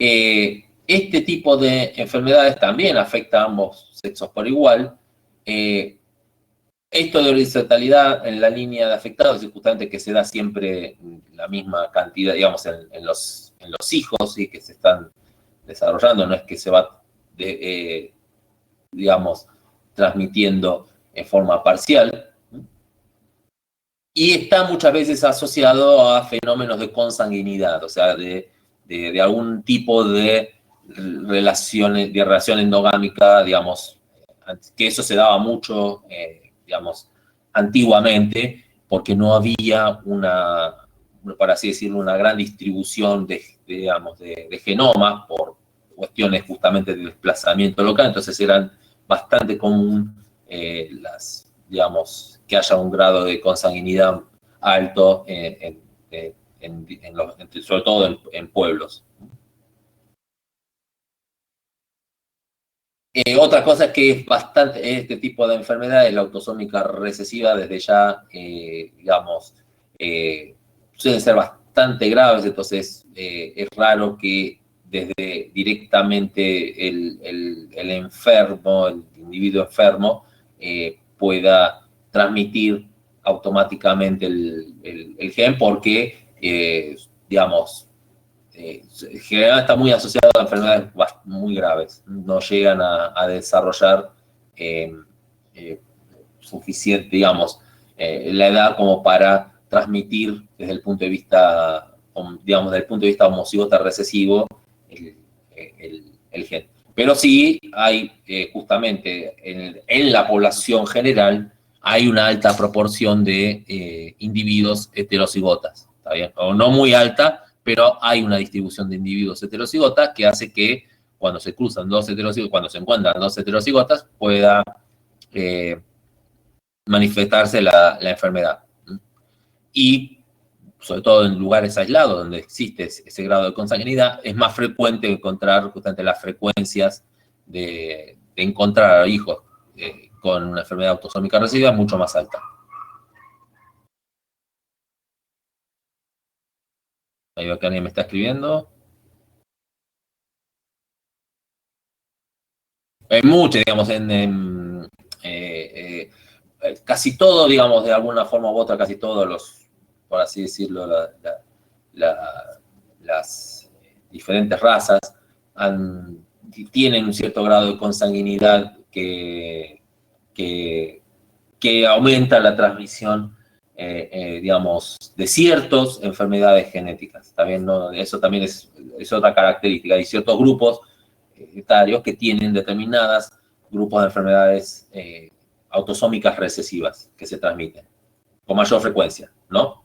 Este tipo de enfermedades también afecta a ambos sexos por igual. Esto de horizontalidad en la línea de afectados es justamente que se da siempre la misma cantidad, digamos, en los hijos, ¿sí? Que se están desarrollando, no es que se va, digamos, transmitiendo en forma parcial. Y está muchas veces asociado a fenómenos de consanguinidad, o sea, de algún tipo de relación endogámica, digamos, que eso se daba mucho, digamos, antiguamente, porque no había para así decirlo, una gran distribución digamos, de genomas por cuestiones justamente de desplazamiento local, entonces eran bastante común digamos, que haya un grado de consanguinidad alto, sobre todo en pueblos. Otra cosa es que es bastante, este tipo de enfermedad es la autosómica recesiva, desde ya, digamos, suelen ser bastante graves, entonces es raro que desde directamente el enfermo, el individuo enfermo, pueda transmitir automáticamente el gen porque, digamos, generalmente está muy asociado a enfermedades muy graves. No llegan a desarrollar eh, eh, suficiente, digamos, la edad como para transmitir desde el punto de vista, digamos, desde el punto de vista homocigota recesivo el, el gen. Pero sí hay, justamente, en la población general, hay una alta proporción de individuos heterocigotas, ¿está bien? O no muy alta, pero hay una distribución de individuos heterocigotas que hace que cuando se cruzan dos heterocigotas, cuando se encuentran dos heterocigotas, pueda manifestarse la enfermedad. Y sobre todo en lugares aislados donde existe ese grado de consanguinidad, es más frecuente encontrar justamente las frecuencias de encontrar hijos con una enfermedad autosómica recesiva mucho más alta. Ahí veo que alguien me está escribiendo. Hay mucho, digamos, casi todo, digamos, de alguna forma u otra, casi todos los, por así decirlo, las diferentes razas tienen un cierto grado de consanguinidad que aumenta la transmisión, digamos, de ciertas enfermedades genéticas. También, ¿no? Eso también es otra característica. Hay ciertos grupos etarios que tienen determinadas grupos de enfermedades autosómicas recesivas que se transmiten con mayor frecuencia, ¿no?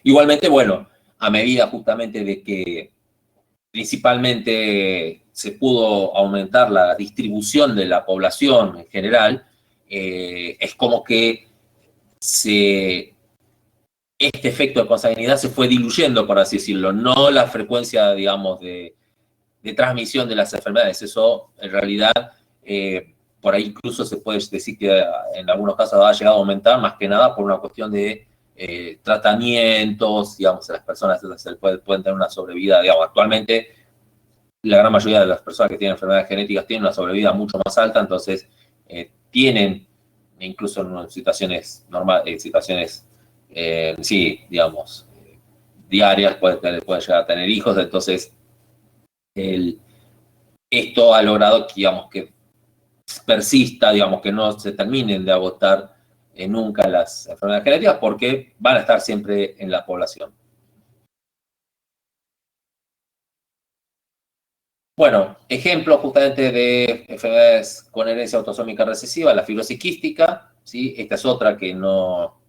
Igualmente, bueno, a medida justamente de que principalmente se pudo aumentar la distribución de la población en general, es como que este efecto de consanguinidad se fue diluyendo, por así decirlo, no la frecuencia, digamos, de transmisión de las enfermedades. Eso, en realidad, por ahí incluso se puede decir que en algunos casos ha llegado a aumentar, más que nada por una cuestión de tratamientos, digamos, las personas pueden tener una sobrevida, digamos, actualmente la gran mayoría de las personas que tienen enfermedades genéticas tienen una sobrevida mucho más alta, entonces tienen, incluso en situaciones normales, situaciones, sí, digamos, diarias, pueden llegar a tener hijos, entonces esto ha logrado que, digamos, que persista, digamos, que no se terminen de agotar nunca las enfermedades genéticas porque van a estar siempre en la población. Bueno, ejemplo justamente de enfermedades con herencia autosómica recesiva, la fibrosis quística, ¿sí? Esta es otra que no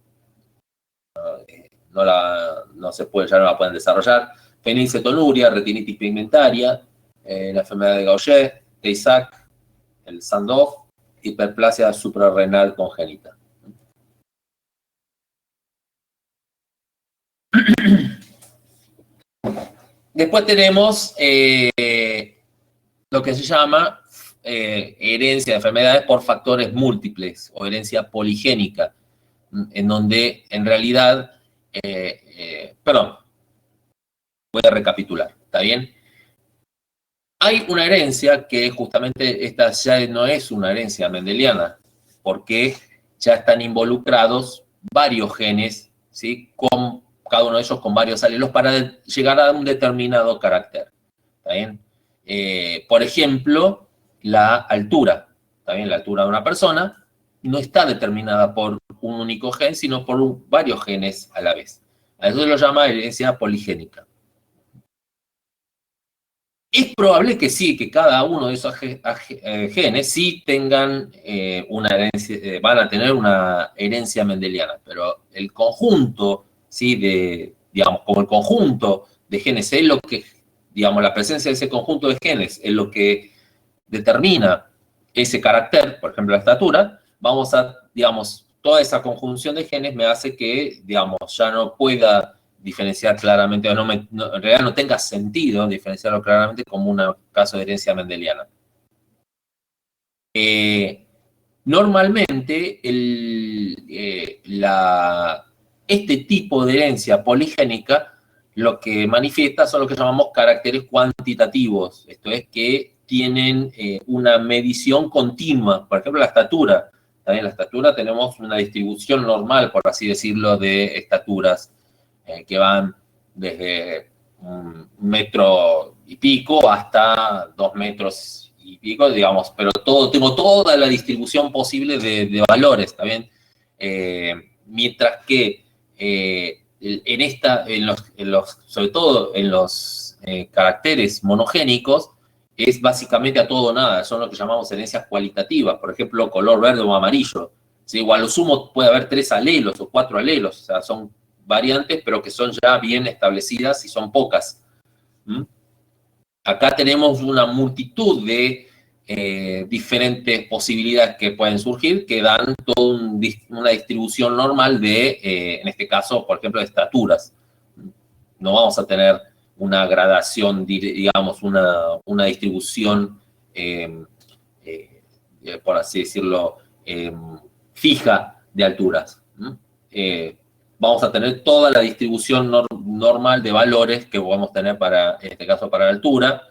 se puede, ya no la pueden desarrollar. Fenilcetonuria, retinitis pigmentaria, la enfermedad de Gaucher, Tay-Sachs, el Sandoff, hiperplasia suprarrenal congénita. Después tenemos lo que se llama herencia de enfermedades por factores múltiples o herencia poligénica, en donde en realidad, perdón, voy a recapitular, ¿está bien? Hay una herencia que justamente esta ya no es una herencia mendeliana, porque ya están involucrados varios genes, ¿sí? Con cada uno de ellos con varios alelos para llegar a un determinado carácter, ¿está bien? Por ejemplo, la altura, ¿está bien? La altura de una persona no está determinada por un único gen, sino por varios genes a la vez. A eso se lo llama herencia poligénica. Es probable que sí, que cada uno de esos genes sí tengan una herencia, van a tener una herencia mendeliana, pero el conjunto, ¿sí? Digamos, como el conjunto de genes es lo que, digamos, la presencia de ese conjunto de genes es lo que determina ese carácter, por ejemplo, la estatura, vamos a, digamos, toda esa conjunción de genes me hace que, digamos, ya no pueda diferenciar claramente, o en realidad no tenga sentido diferenciarlo claramente como un caso de herencia mendeliana. Normalmente, este tipo de herencia poligénica lo que manifiesta son lo que llamamos caracteres cuantitativos, esto es que tienen una medición continua, por ejemplo la estatura. También en la estatura tenemos una distribución normal, por así decirlo, de estaturas que van desde 1 metro y pico hasta 2 metros y pico, digamos, pero tengo toda la distribución posible de valores, ¿está bien? Mientras que sobre todo en los caracteres monogénicos, es básicamente a todo o nada, son lo que llamamos herencias cualitativas, por ejemplo, color verde o amarillo. ¿Sí? O a lo sumo puede haber 3 alelos o 4 alelos, o sea, son variantes, pero que son ya bien establecidas y son pocas. ¿Mm? Acá tenemos una multitud de diferentes posibilidades que pueden surgir que dan toda una distribución normal de, en este caso, por ejemplo, de estaturas. No vamos a tener una gradación, digamos, una distribución, por así decirlo, fija de alturas. Vamos a tener toda la distribución normal de valores que podemos tener para, en este caso, para la altura.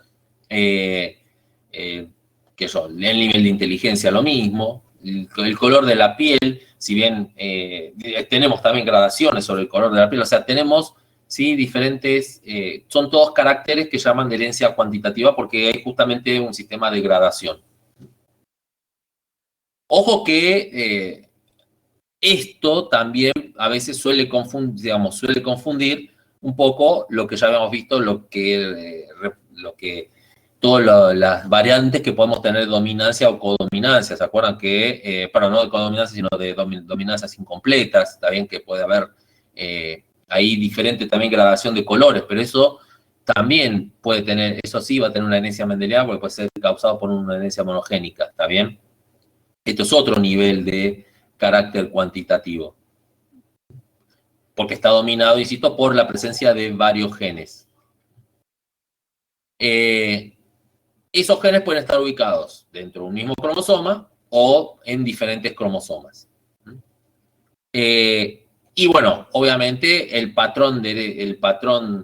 Que yo, el nivel de inteligencia lo mismo, el color de la piel, si bien tenemos también gradaciones sobre el color de la piel, o sea, tenemos ¿sí? Diferentes, son todos caracteres que llaman de herencia cuantitativa porque es justamente un sistema de gradación. Ojo que esto también a veces suele confundir un poco lo que ya habíamos visto, todas las variantes que podemos tener de dominancia o codominancia. ¿Se acuerdan que, no de codominancia, sino de dominancias incompletas? Está bien que puede haber ahí diferente también gradación de colores, pero eso también puede tener, eso sí va a tener una herencia mendeliana porque puede ser causado por una herencia monogénica, ¿está bien? Esto es otro nivel de carácter cuantitativo, porque está dominado, insisto, por la presencia de varios genes. Esos genes pueden estar ubicados dentro de un mismo cromosoma o en diferentes cromosomas. Y bueno, obviamente el patrón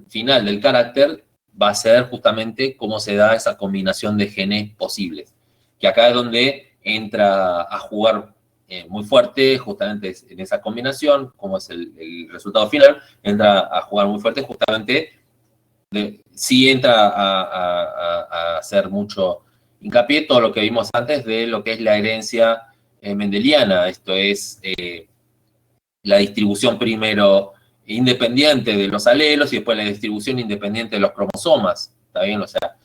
final del carácter va a ser justamente cómo se da esa combinación de genes posibles, que acá es donde entra a jugar muy fuerte justamente en esa combinación, como es el resultado final, entra a jugar muy fuerte justamente, sí entra a hacer mucho hincapié todo lo que vimos antes de lo que es la herencia mendeliana, esto es la distribución primero independiente de los alelos y después la distribución independiente de los cromosomas, ¿está bien? O sea,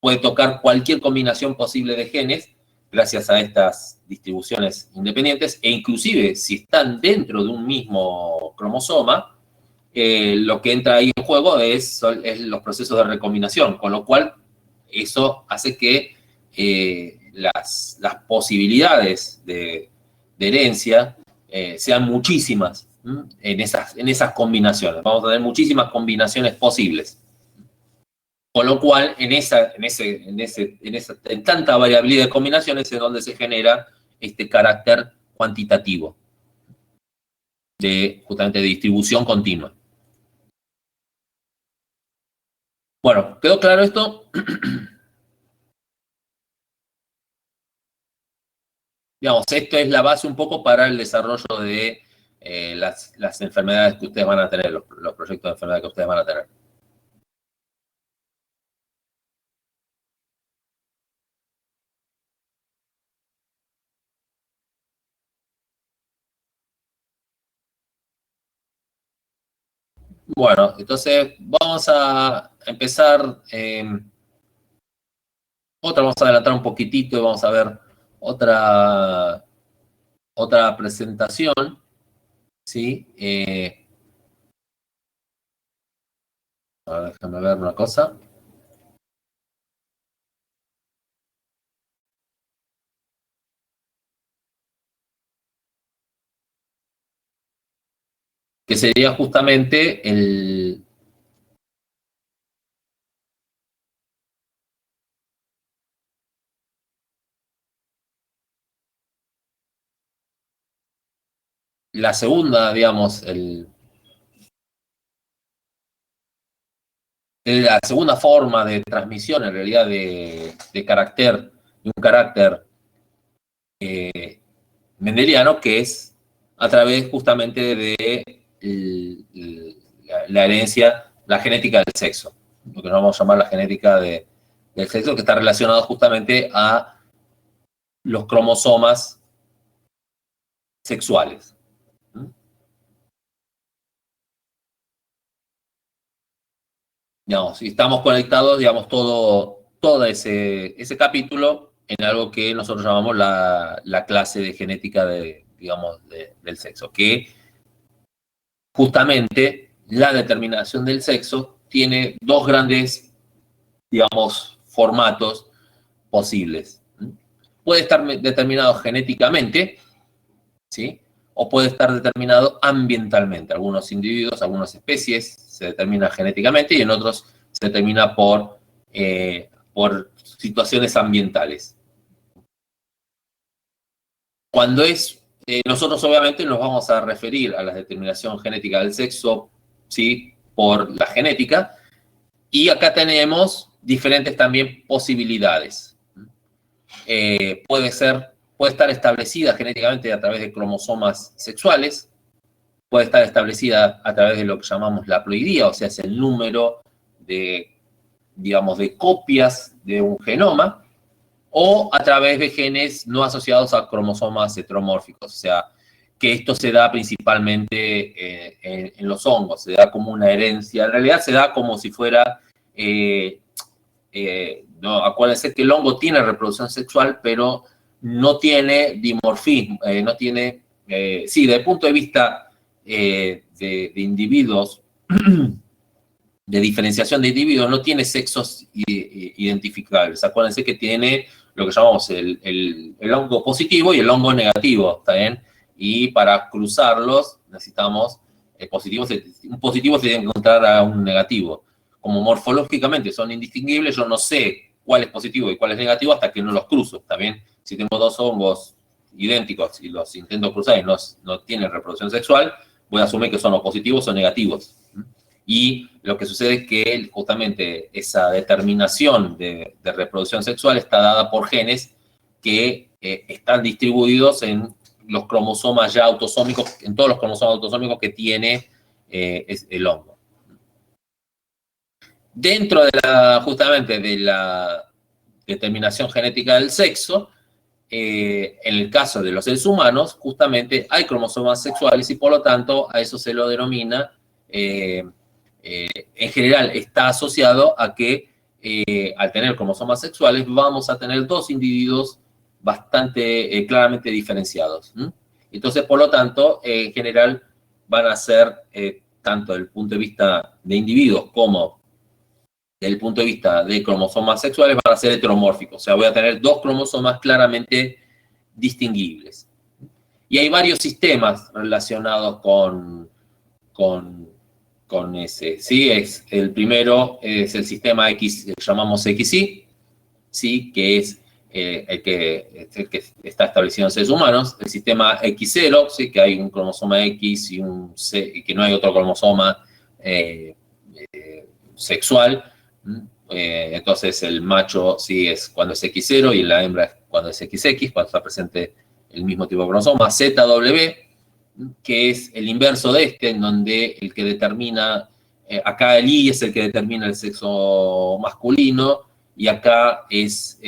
puede tocar cualquier combinación posible de genes gracias a estas distribuciones independientes e inclusive si están dentro de un mismo cromosoma, lo que entra ahí en juego es los procesos de recombinación, con lo cual eso hace que las posibilidades de herencia sean muchísimas en esas combinaciones. Vamos a tener muchísimas combinaciones posibles. Con lo cual, en tanta variabilidad de combinaciones es donde se genera este carácter cuantitativo justamente de distribución continua. Bueno, ¿quedó claro esto? Digamos, esto es la base un poco para el desarrollo de las enfermedades que ustedes van a tener, los proyectos de enfermedad que ustedes van a tener. Bueno, entonces vamos a empezar, vamos a adelantar un poquitito y vamos a ver otra presentación, ¿sí? Déjame ver una cosa. Que sería justamente la segunda, digamos, la segunda forma de transmisión, en realidad, de carácter, de un carácter mendeliano, que es a través justamente de la herencia, la genética del sexo, lo que nos vamos a llamar la genética del sexo, que está relacionado justamente a los cromosomas sexuales. Digamos, y estamos conectados, digamos, todo ese capítulo en algo que nosotros llamamos la clase de genética digamos, del sexo, que justamente la determinación del sexo tiene dos grandes, digamos, formatos posibles. Puede estar determinado genéticamente, ¿sí? O puede estar determinado ambientalmente. Algunos individuos, algunas especies se determinan genéticamente y en otros se determina por situaciones ambientales. Cuando nosotros obviamente nos vamos a referir a la determinación genética del sexo, ¿sí? Por la genética, y acá tenemos diferentes también posibilidades. Puede estar establecida genéticamente a través de cromosomas sexuales, puede estar establecida a través de lo que llamamos la haploidía, o sea, es el número digamos, de copias de un genoma, o a través de genes no asociados a cromosomas heteromórficos, o sea, que esto se da principalmente en los hongos, se da como una herencia, en realidad se da como si fuera, no, acuérdense que el hongo tiene reproducción sexual, pero no tiene dimorfismo, no tiene, sí, desde el punto de vista de individuos, de diferenciación de individuos, no tiene sexos identificables. Acuérdense que tiene lo que llamamos el hongo positivo y el hongo negativo, ¿está bien? Y para cruzarlos necesitamos positivos. Un positivo se tiene que encontrar a un negativo. Como morfológicamente son indistinguibles, yo no sé cuál es positivo y cuál es negativo hasta que no los cruzo, ¿está bien? Si tengo dos hongos idénticos y los intento cruzar y no tienen reproducción sexual, voy a asumir que son o positivos o negativos. Y lo que sucede es que justamente esa determinación de reproducción sexual está dada por genes que están distribuidos en los cromosomas ya autosómicos, en todos los cromosomas autosómicos que tiene el hongo. Dentro justamente de la determinación genética del sexo, en el caso de los seres humanos, justamente hay cromosomas sexuales y por lo tanto a eso se lo denomina, en general está asociado a que al tener cromosomas sexuales vamos a tener dos individuos bastante claramente diferenciados. Entonces, por lo tanto, en general van a ser, tanto desde el punto de vista de individuos como desde el punto de vista de cromosomas sexuales, van a ser heteromórficos. O sea, voy a tener dos cromosomas claramente distinguibles. Y hay varios sistemas relacionados con ese, ¿sí? El primero es el sistema X, que llamamos XY, ¿sí? Que es el que está establecido en seres humanos. El sistema X0, ¿sí? Que hay un cromosoma X y que no hay otro cromosoma sexual. Entonces el macho sí es cuando es X0 y la hembra es cuando es XX, cuando está presente el mismo tipo de cromosoma. ZW, que es el inverso de este, en donde el que determina, acá el Y es el que determina el sexo masculino, y acá es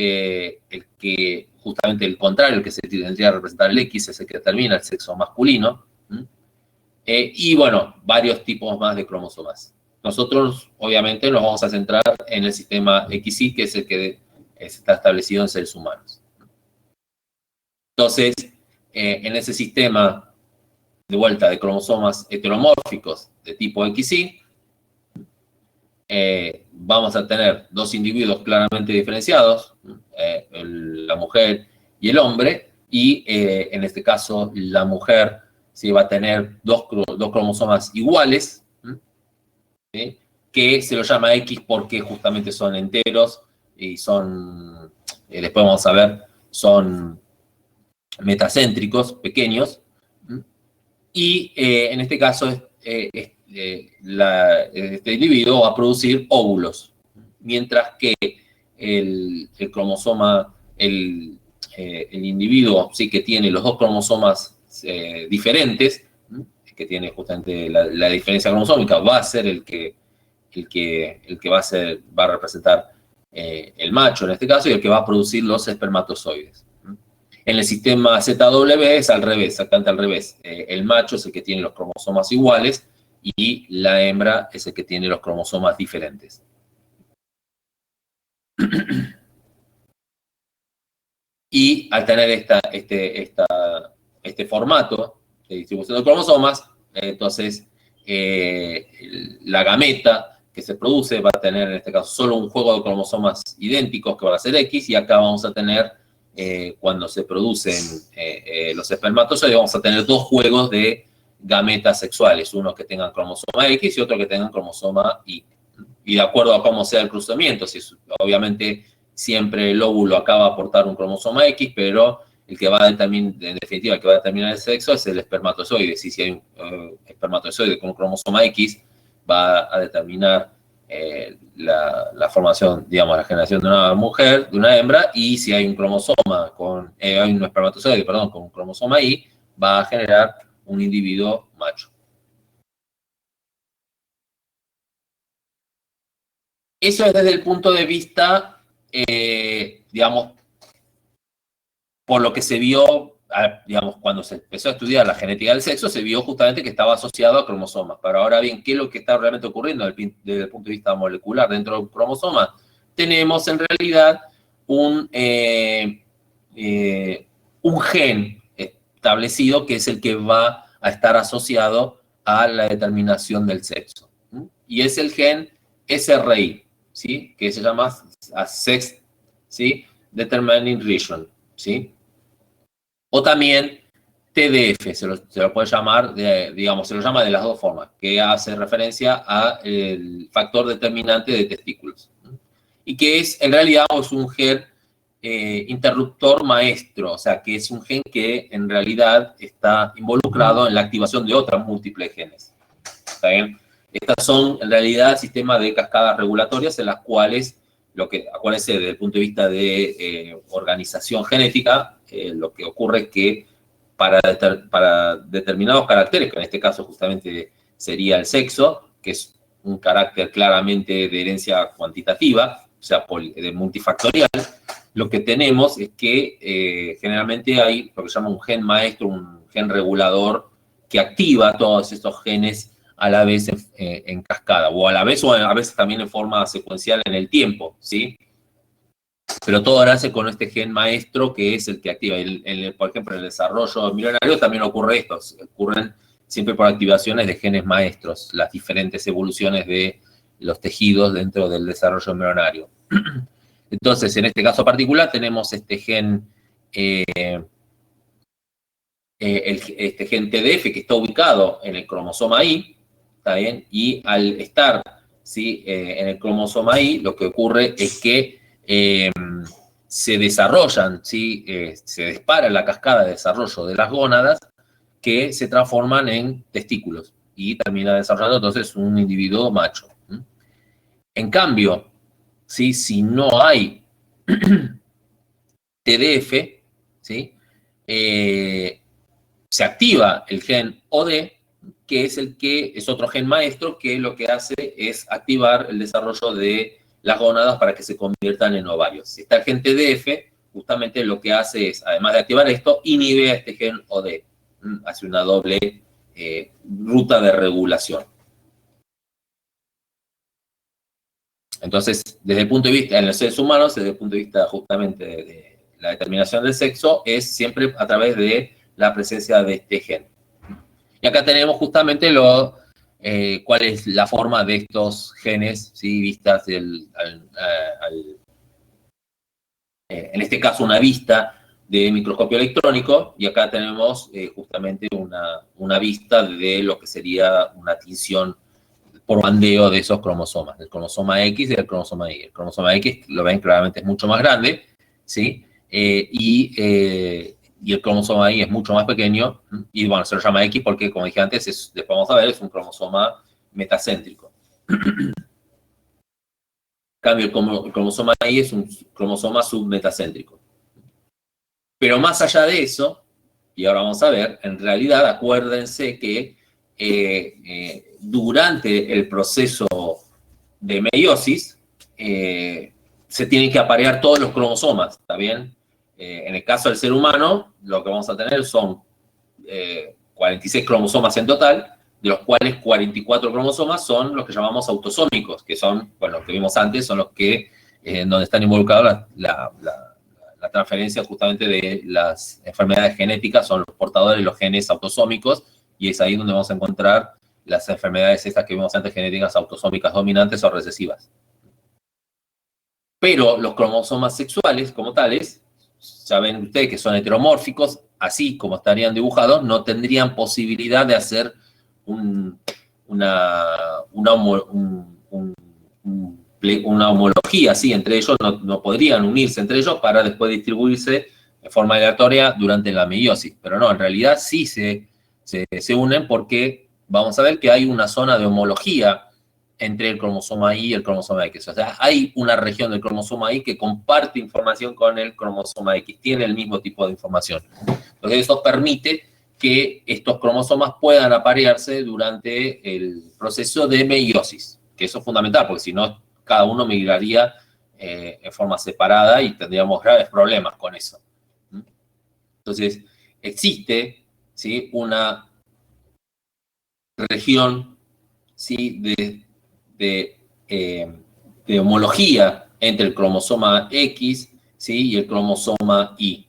justamente el contrario, el que se tendría que representar el X, es el que determina el sexo masculino. Y bueno, varios tipos más de cromosomas. Nosotros, obviamente, nos vamos a centrar en el sistema XY, que es el que está establecido en seres humanos. Entonces, en ese sistema, de vuelta, de cromosomas heteromórficos de tipo XY, vamos a tener dos individuos claramente diferenciados, la mujer y el hombre, y en este caso, la mujer sí va a tener dos cromosomas iguales, ¿sí? Que se lo llama X porque justamente son enteros y son, después vamos a ver, son metacéntricos, pequeños, Y en este caso, este individuo va a producir óvulos, mientras que el cromosoma, el individuo sí que tiene los dos cromosomas diferentes, que tiene justamente la diferencia cromosómica, va a ser el que va a representar el macho en este caso, y el que va a producir los espermatozoides. En el sistema ZW es al revés, exactamente al revés. El macho es el que tiene los cromosomas iguales y la hembra es el que tiene los cromosomas diferentes. Y al tener este formato de distribución de cromosomas, entonces la gameta que se produce va a tener en este caso solo un juego de cromosomas idénticos que van a ser X, y acá vamos a tener, cuando se producen los espermatozoides, vamos a tener dos juegos de gametas sexuales, uno que tengan cromosoma X y otro que tengan cromosoma Y. Y de acuerdo a cómo sea el cruzamiento, obviamente siempre el óvulo acaba a aportar un cromosoma X, pero el que va a determinar, en definitiva, el que va a determinar el sexo es el espermatozoide. Si hay un espermatozoide con un cromosoma X, va a determinar la formación, digamos, la generación de una mujer, de una hembra, y si hay un cromosoma hay un espermatozoide, perdón, con un cromosoma Y, va a generar un individuo macho. Eso es desde el punto de vista, digamos, por lo que se vio, digamos, cuando se empezó a estudiar la genética del sexo, se vio justamente que estaba asociado a cromosomas. Pero ahora bien, ¿qué es lo que está realmente ocurriendo desde el punto de vista molecular dentro de un cromosoma? Tenemos en realidad un gen establecido que es el que va a estar asociado a la determinación del sexo. Y es el gen SRI, ¿sí? Que se llama Sex, ¿sí? Determining Region, ¿sí? O también TDF, se lo puede llamar, digamos, se lo llama de las dos formas, que hace referencia al factor determinante de testículos. Y que es, en realidad, es un gen interruptor maestro, o sea, que es un gen que en realidad está involucrado en la activación de otras múltiples genes. ¿Está bien? Estas son, en realidad, sistemas de cascadas regulatorias en las cuales, acuérdense, desde el punto de vista de organización genética, lo que ocurre es que para determinados caracteres, que en este caso justamente sería el sexo, que es un carácter claramente de herencia cuantitativa, o sea, de multifactorial, lo que tenemos es que generalmente hay lo que se llama un gen maestro, un gen regulador, que activa todos estos genes a la vez en cascada, o a veces también en forma secuencial en el tiempo, ¿sí? Pero todo ahora hace con este gen maestro que es el que activa. Por ejemplo, en el desarrollo embrionario también ocurre esto. Ocurren siempre por activaciones de genes maestros, las diferentes evoluciones de los tejidos dentro del desarrollo embrionario. Entonces, en este caso particular tenemos este gen, este gen TDF que está ubicado en el cromosoma Y, ¿está bien? Y al estar, ¿sí? En el cromosoma Y, lo que ocurre es que se desarrollan, ¿sí? Se dispara la cascada de desarrollo de las gónadas que se transforman en testículos y termina desarrollando entonces un individuo macho. En cambio, ¿sí? Si no hay TDF, ¿sí? Se activa el gen OD, que es otro gen maestro que lo que hace es activar el desarrollo de las gónadas para que se conviertan en ovarios. Si está el gen TDF, justamente lo que hace es, además de activar esto, inhibe a este gen OD. Hace una doble ruta de regulación. Entonces, desde el punto de vista, en los seres humanos, desde el punto de vista justamente de la determinación del sexo, es siempre a través de la presencia de este gen. Y acá tenemos justamente cuál es la forma de estos genes, ¿sí? Vistas en este caso una vista de microscopio electrónico, y acá tenemos justamente una vista de lo que sería una tinción por bandeo de esos cromosomas, del cromosoma X y del cromosoma Y. El cromosoma X, lo ven claramente, es mucho más grande, ¿sí? Y y el cromosoma Y es mucho más pequeño, y bueno, se lo llama X porque, como dije antes, después vamos a ver, es un cromosoma metacéntrico. En cambio, el cromosoma Y es un cromosoma submetacéntrico. Pero más allá de eso, y ahora vamos a ver, en realidad acuérdense que durante el proceso de meiosis se tienen que aparear todos los cromosomas, ¿está bien? En el caso del ser humano, lo que vamos a tener son 46 cromosomas en total, de los cuales 44 cromosomas son los que llamamos autosómicos, que son, bueno, los que vimos antes, son los que, donde están involucrados la transferencia justamente de las enfermedades genéticas, son los portadores de los genes autosómicos, y es ahí donde vamos a encontrar las enfermedades estas que vimos antes, genéticas autosómicas dominantes o recesivas. Pero los cromosomas sexuales, como tales, saben ustedes que son heteromórficos, así como estarían dibujados, no tendrían posibilidad de hacer una homología, así, entre ellos, no podrían unirse entre ellos para después distribuirse de forma aleatoria durante la meiosis. Pero no, en realidad sí se unen porque vamos a ver que hay una zona de homología entre el cromosoma Y y el cromosoma X. O sea, hay una región del cromosoma Y que comparte información con el cromosoma X, tiene el mismo tipo de información. Entonces, eso permite que estos cromosomas puedan aparearse durante el proceso de meiosis, que eso es fundamental, porque si no, cada uno migraría en forma separada y tendríamos graves problemas con eso. Entonces, existe, ¿sí?, una región, ¿sí?, de homología entre el cromosoma X, ¿sí?, y el cromosoma Y.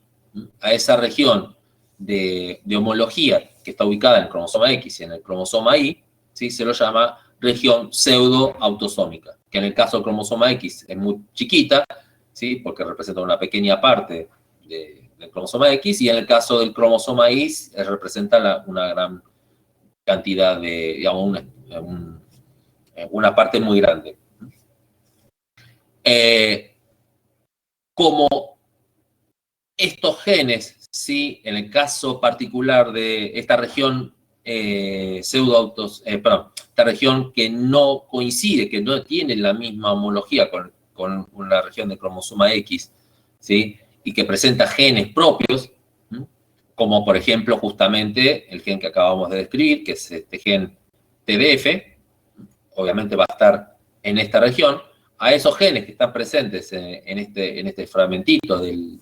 A esa región de homología que está ubicada en el cromosoma X y en el cromosoma Y, ¿sí?, se lo llama región pseudo-autosómica, que en el caso del cromosoma X es muy chiquita, ¿sí?, porque representa una pequeña parte del cromosoma X, y en el caso del cromosoma Y representa una gran cantidad de, digamos, una parte muy grande. Como estos genes, ¿sí?, en el caso particular de esta región esta región que no coincide, que no tiene la misma homología con una región del cromosoma X, ¿sí?, y que presenta genes propios, como por ejemplo justamente el gen que acabamos de describir, que es este gen TDF, obviamente va a estar en esta región. A esos genes que están presentes en este fragmentito del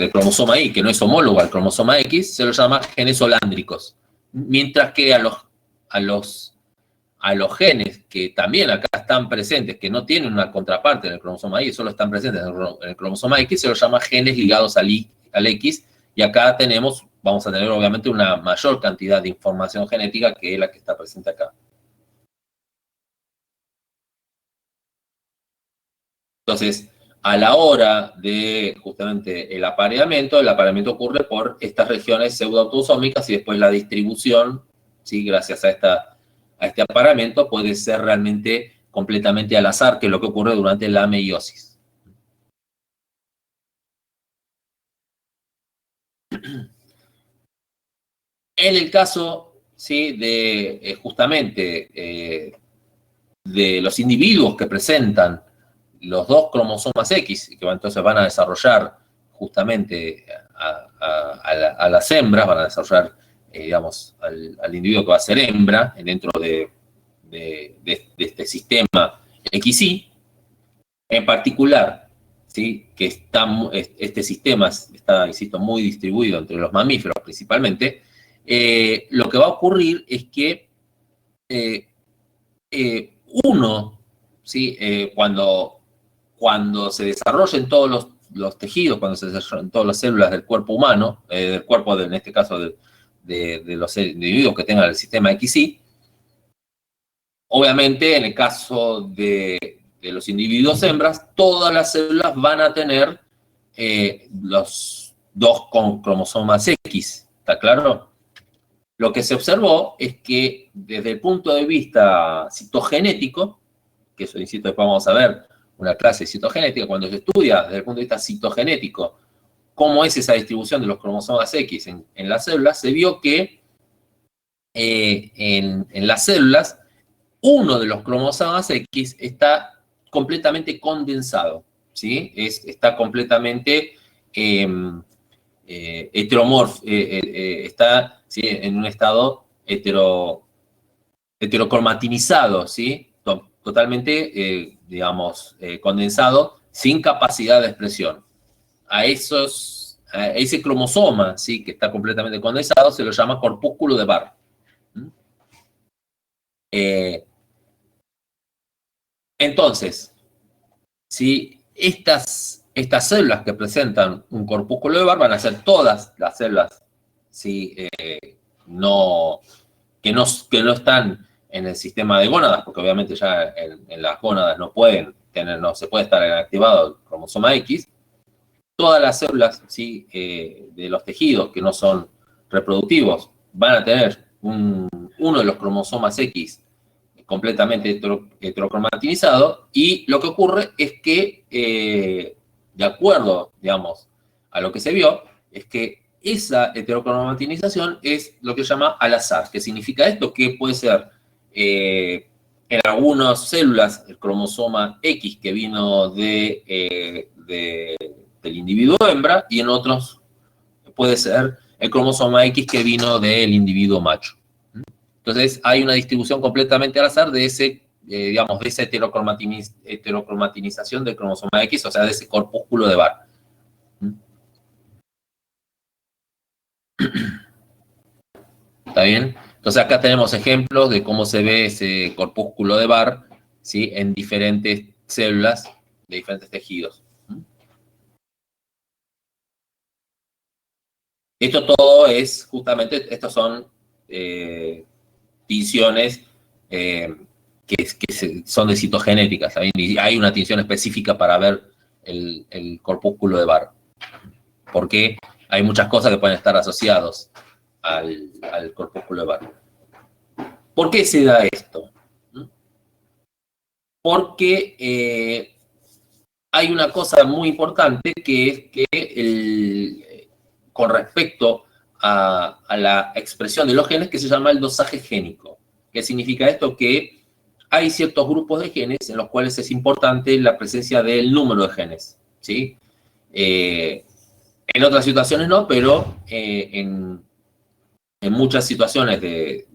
cromosoma Y, que no es homólogo al cromosoma X, se los llama genes holándricos. Mientras que a los genes que también acá están presentes, que no tienen una contraparte en el cromosoma Y, solo están presentes en el cromosoma X, se los llama genes ligados al X, y acá vamos a tener obviamente una mayor cantidad de información genética que la que está presente acá. Entonces, a la hora de justamente el apareamiento ocurre por estas regiones pseudoautosómicas, y después la distribución, ¿sí?, gracias a este apareamiento, puede ser realmente completamente al azar, que es lo que ocurre durante la meiosis. En el caso, ¿sí?, de justamente de los individuos que presentan los dos cromosomas X, que entonces van a desarrollar justamente a las hembras, van a desarrollar, digamos, al individuo que va a ser hembra dentro de este sistema XY, en particular, ¿sí?, que este sistema está, insisto, muy distribuido entre los mamíferos principalmente. Lo que va a ocurrir es que uno, ¿sí?, cuando se desarrollen todos los tejidos, cuando se desarrollen todas las células del cuerpo humano, del cuerpo, en este caso, de los individuos que tengan el sistema XY, obviamente, en el caso de los individuos hembras, todas las células van a tener los dos cromosomas X, ¿está claro? Lo que se observó es que desde el punto de vista citogenético, que eso, insisto, después vamos a ver una clase de citogenética, cuando se estudia desde el punto de vista citogenético cómo es esa distribución de los cromosomas X en las células, se vio que en las células uno de los cromosomas X está completamente condensado, ¿sí? Está completamente heteromorfo, está, ¿sí?, en un estado heterocromatinizado, ¿sí? Totalmente, digamos, condensado, sin capacidad de expresión. A ese cromosoma, ¿sí?, que está completamente condensado, se lo llama corpúsculo de Barr. Entonces, si estas células que presentan un corpúsculo de Barr van a ser todas las células, ¿sí?, que no están en el sistema de gónadas, porque obviamente ya en las gónadas no se puede estar activado el cromosoma X. Todas las células, ¿sí?, de los tejidos que no son reproductivos van a tener uno de los cromosomas X completamente heterocromatinizado, y lo que ocurre es que, de acuerdo, digamos, a lo que se vio, es que esa heterocromatinización es lo que se llama al azar. ¿Qué significa esto? Que puede ser en algunas células el cromosoma X que vino del individuo hembra, y en otros puede ser el cromosoma X que vino del individuo macho. Entonces hay una distribución completamente al azar de digamos, de esa heterocromatinización del cromosoma X, o sea, de ese corpúsculo de Barr. ¿Está bien? Entonces acá tenemos ejemplos de cómo se ve ese corpúsculo de Barr, ¿sí?, en diferentes células de diferentes tejidos. Esto todo es, justamente, estos son tinciones que son de citogenéticas, ¿saben? Y hay una tinción específica para ver el corpúsculo de Barr, porque hay muchas cosas que pueden estar asociados al corpúsculo de Barr. ¿Por qué se da esto? Porque hay una cosa muy importante, que es que con respecto a la expresión de los genes, que se llama el dosaje génico. ¿Qué significa esto? Que hay ciertos grupos de genes en los cuales es importante la presencia del número de genes, ¿sí? En otras situaciones no, pero en muchas situaciones de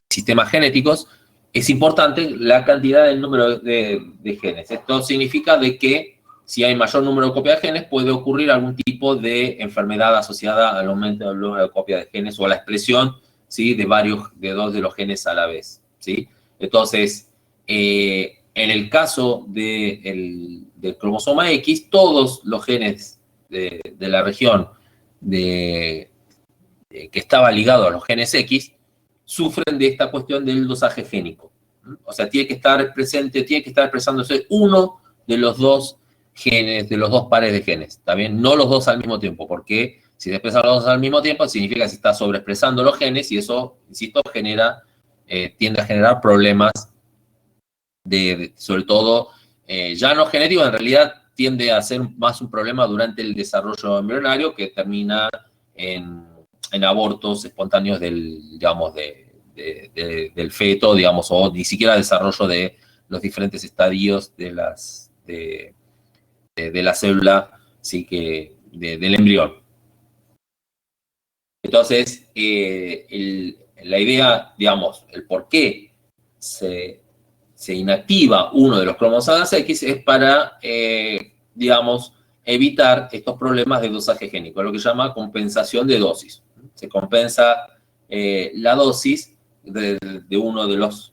sistemas genéticos es importante la cantidad del número de genes. Esto significa de que si hay mayor número de copias de genes, puede ocurrir algún tipo de enfermedad asociada al aumento del número de copias de genes o a la expresión, ¿sí?, de dos de los genes a la vez, ¿sí? Entonces, en el caso del cromosoma X, todos los genes de la región que estaba ligado a los genes X sufren de esta cuestión del dosaje génico. O sea, tiene que estar presente, tiene que estar expresándose uno de los dos genes, de los dos pares de genes, ¿también? No los dos al mismo tiempo, porque si se expresan los dos al mismo tiempo, significa que se está sobreexpresando los genes, y eso, insisto, tiende a generar problemas sobre todo, ya no genético, en realidad tiende a ser más un problema durante el desarrollo embrionario, que termina en abortos espontáneos digamos, del feto, digamos, o ni siquiera desarrollo de los diferentes estadios de la célula, ¿sí?, del embrión. Entonces, la idea, digamos, el por qué se inactiva uno de los cromosomas X es para, digamos, evitar estos problemas de dosaje génico, lo que se llama compensación de dosis. Se compensa la dosis de uno de los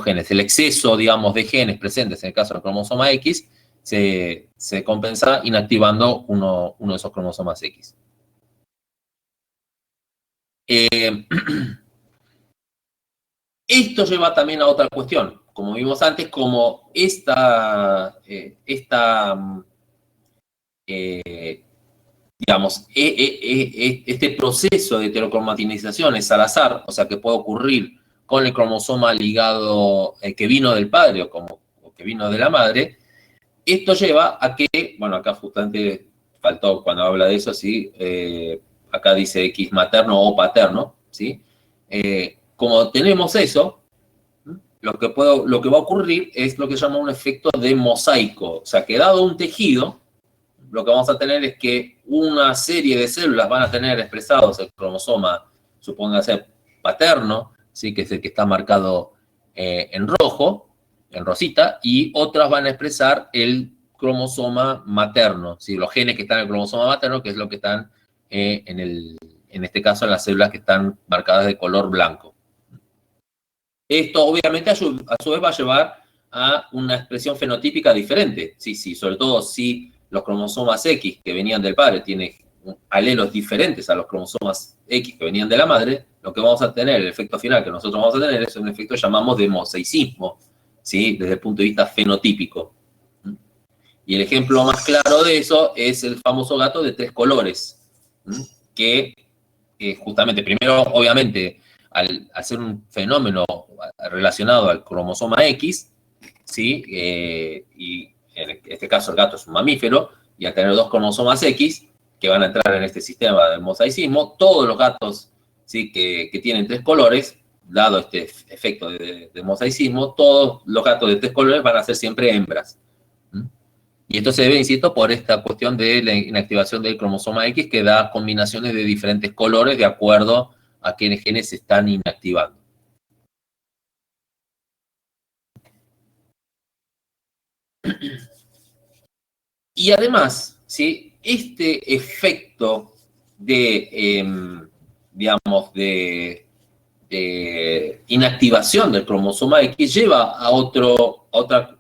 genes. El exceso, digamos, de genes presentes en el caso del cromosoma X se compensa inactivando uno de esos cromosomas X. Esto lleva también a otra cuestión, como vimos antes, como digamos, este proceso de heterocromatización es al azar, o sea que puede ocurrir con el cromosoma ligado que vino del padre o que vino de la madre. Esto lleva a que, bueno, acá justamente faltó cuando habla de eso, ¿sí? Acá dice X materno o paterno, ¿sí? Como tenemos eso, lo que va a ocurrir es lo que se llama un efecto de mosaico. O sea, que dado un tejido, lo que vamos a tener es que una serie de células van a tener expresados el cromosoma, supóngase paterno, ¿sí? Que es el que está marcado en rojo, en rosita, y otras van a expresar el cromosoma materno, ¿sí? Los genes que están en el cromosoma materno, que es lo que están en este caso en las células que están marcadas de color blanco. Esto obviamente a su vez va a llevar a una expresión fenotípica diferente, sí, sobre todo si los cromosomas X que venían del padre tienen alelos diferentes a los cromosomas X que venían de la madre, lo que vamos a tener, el efecto final que nosotros vamos a tener es un efecto que llamamos de mosaicismo, ¿sí? Desde el punto de vista fenotípico. Y el ejemplo más claro de eso es el famoso gato de 3 colores, que justamente, primero, obviamente, al ser un fenómeno relacionado al cromosoma X, ¿sí? Y en este caso el gato es un mamífero, y al tener 2 cromosomas X, que van a entrar en este sistema del mosaicismo, todos los gatos, ¿sí? que tienen 3 colores, dado este efecto de mosaicismo, todos los gatos de 3 colores van a ser siempre hembras. Y esto se debe, insisto, por esta cuestión de la inactivación del cromosoma X que da combinaciones de diferentes colores de acuerdo a qué genes se están inactivando. Y además, ¿sí? Este efecto de, digamos, de inactivación del cromosoma X lleva a otra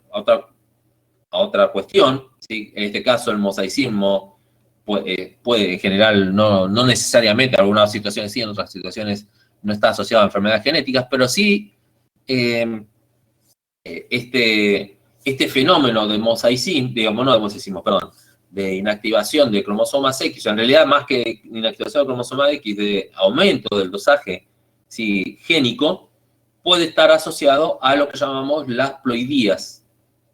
cuestión, ¿sí? En este caso el mosaicismo puede en general, no necesariamente, en algunas situaciones sí, en otras situaciones no está asociado a enfermedades genéticas, pero sí este fenómeno de mosaicismo, digamos, no de mosaicismo, perdón, de inactivación de cromosomas X, en realidad más que inactivación de cromosoma X, de aumento del dosaje, ¿sí? Génico, puede estar asociado a lo que llamamos las ploidías.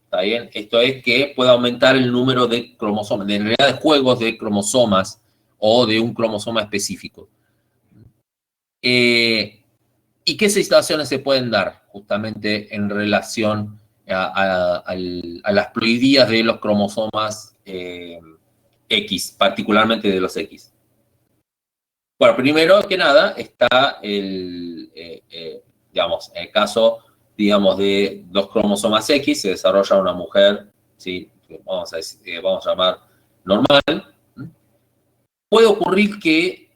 ¿Está bien? Esto es que puede aumentar el número de cromosomas, en realidad de juegos de cromosomas o de un cromosoma específico. ¿Y qué situaciones se pueden dar justamente en relación a las ploidías de los cromosomas X, particularmente de los X? Bueno, primero que nada está digamos, el caso, digamos, de 2 cromosomas X, se desarrolla una mujer, ¿sí? Vamos a llamar normal. Puede ocurrir que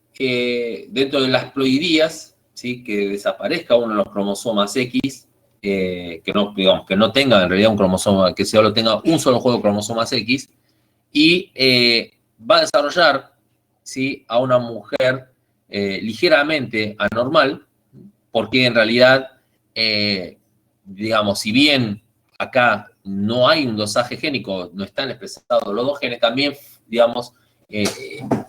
dentro de las ploidías, ¿sí? Que desaparezca uno de los cromosomas X, que no tenga en realidad un cromosoma, que solo tenga un solo juego de cromosomas X, y va a desarrollar, ¿sí? A una mujer ligeramente anormal, porque en realidad, digamos, si bien acá no hay un dosaje génico, no están expresados los 2 genes, también, digamos,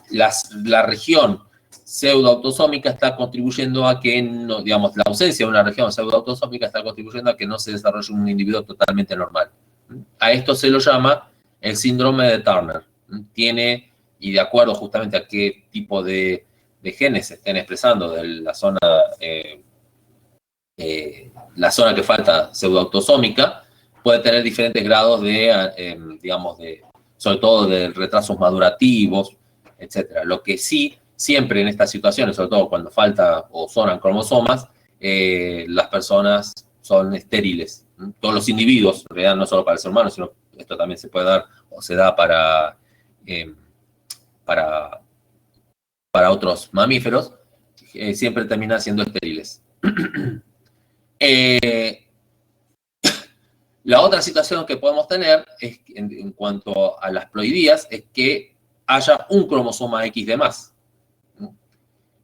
la región pseudoautosómica está contribuyendo a que, no, digamos, la ausencia de una región pseudoautosómica está contribuyendo a que no se desarrolle un individuo totalmente normal. A esto se lo llama el síndrome de Turner. Tiene, y de acuerdo justamente a qué tipo de genes se estén expresando de la zona que falta pseudoautosómica, puede tener diferentes grados de, digamos, sobre todo de retrasos madurativos, etcétera. Lo que sí, siempre en estas situaciones, sobre todo cuando falta o sobran cromosomas, las personas son estériles. Todos los individuos, en realidad no solo para el ser humano, sino esto también se puede dar o se da para otros mamíferos, siempre terminan siendo estériles. La otra situación que podemos tener es, en cuanto a las ploidías, es que haya un cromosoma X de más.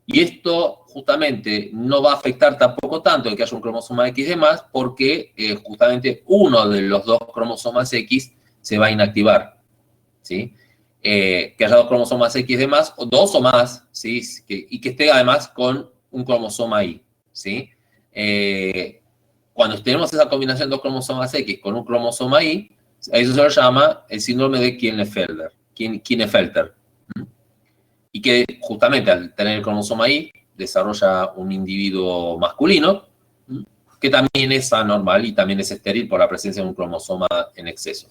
Y esto justamente no va a afectar tampoco tanto el que haya un cromosoma X de más, porque justamente uno de los 2 cromosomas X se va a inactivar, ¿sí? Que haya 2 cromosomas X de más, o 2 o más, ¿sí? Y que esté además con un cromosoma Y, ¿sí? cuando tenemos esa combinación de dos cromosomas X con un cromosoma Y, a eso se lo llama el síndrome de Klinefelter. Y que justamente al tener el cromosoma Y, desarrolla un individuo masculino, que también es anormal y también es estéril por la presencia de un cromosoma en exceso.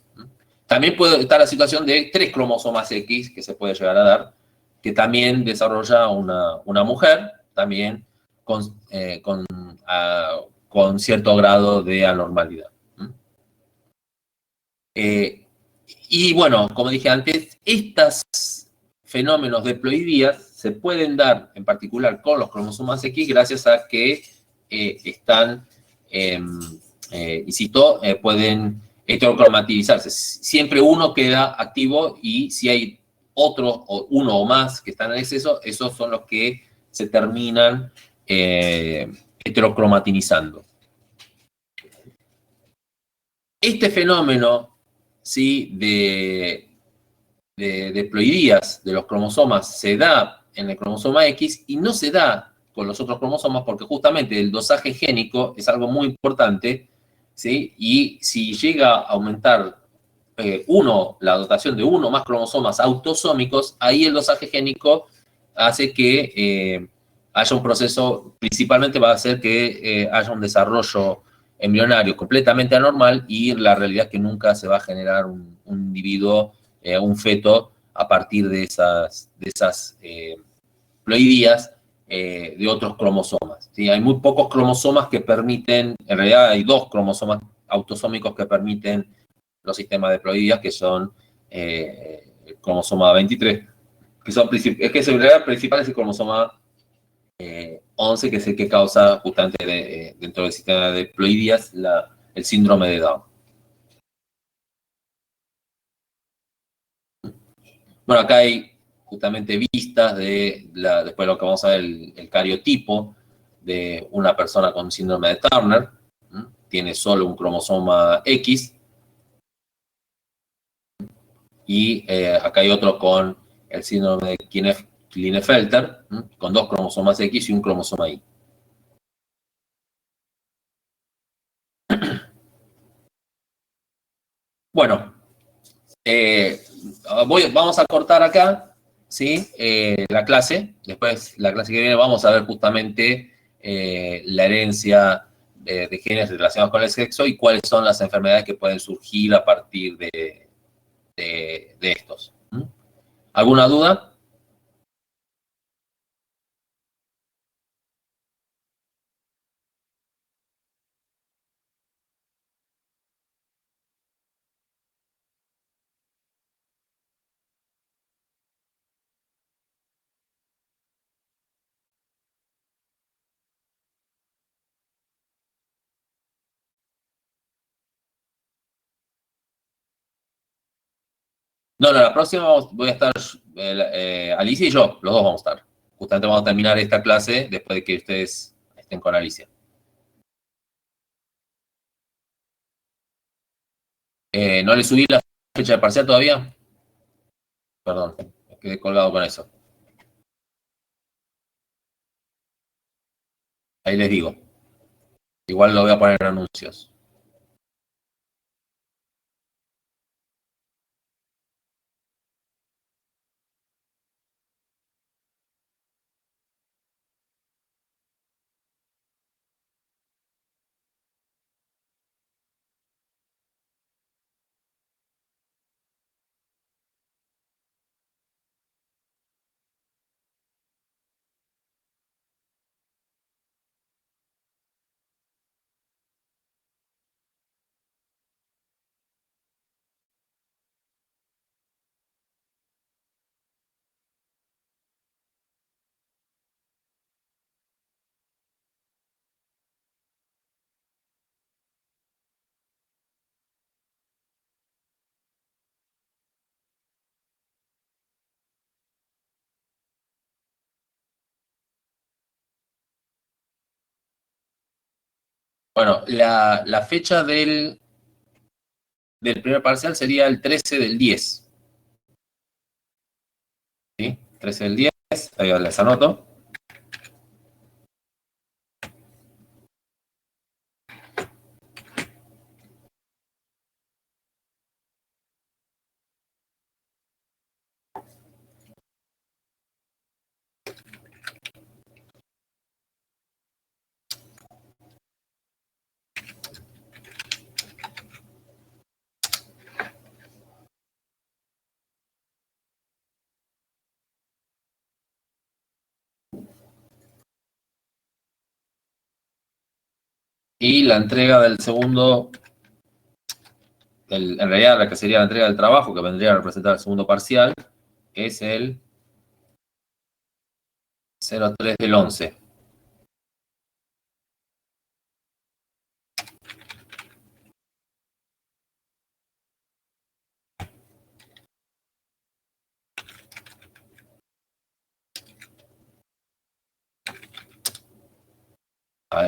También puede estar la situación de 3 cromosomas X que se puede llegar a dar, que también desarrolla una mujer, también con cierto grado de anormalidad. Y bueno, como dije antes, estos fenómenos de ploidías se pueden dar en particular con los cromosomas X gracias a que están, insisto, pueden heterocromatizarse. Siempre uno queda activo y si hay otro, o uno o más que están en exceso, esos son los que se terminan heterocromatinizando. Este fenómeno, ¿sí?, de ploidías de los cromosomas se da en el cromosoma X y no se da con los otros cromosomas porque justamente el dosaje génico es algo muy importante, ¿sí? Y si llega a aumentar la dotación de uno o más cromosomas autosómicos, ahí el dosaje génico hace que haya un proceso, principalmente va a hacer que haya un desarrollo embrionario completamente anormal y la realidad es que nunca se va a generar un individuo, un feto, a partir de esas ploidías de otros cromosomas. ¿Sí? Hay muy pocos cromosomas que permiten, en realidad hay 2 cromosomas autosómicos que permiten los sistemas de ploidías, que son el cromosoma 23, que son es que en realidad principal es el cromosoma 11, que es el que causa justamente dentro del sistema de ploidías el síndrome de Down. Bueno, acá hay justamente vistas después de lo que vamos a ver, el cariotipo de una persona con síndrome de Turner. Tiene solo un cromosoma X. Y acá hay otro con el síndrome de Klinefelter, con 2 cromosomas X y un cromosoma Y. Bueno, vamos a cortar acá, ¿sí? La clase. Después, la clase que viene, vamos a ver justamente la herencia de genes relacionados con el sexo y cuáles son las enfermedades que pueden surgir a partir de estos. ¿Alguna duda? No, la próxima voy a estar Alicia y yo, los dos vamos a estar. Justamente vamos a terminar esta clase después de que ustedes estén con Alicia. ¿No le subí la fecha de parcial todavía? Perdón, me quedé colgado con eso. Ahí les digo. Igual lo voy a poner en anuncios. Bueno, la fecha del primer parcial sería el 13 del 10. ¿Sí? 13 del 10, ahí les anoto. Y la entrega del segundo, en realidad la que sería la entrega del trabajo, que vendría a representar el segundo parcial, es el 03 del 11.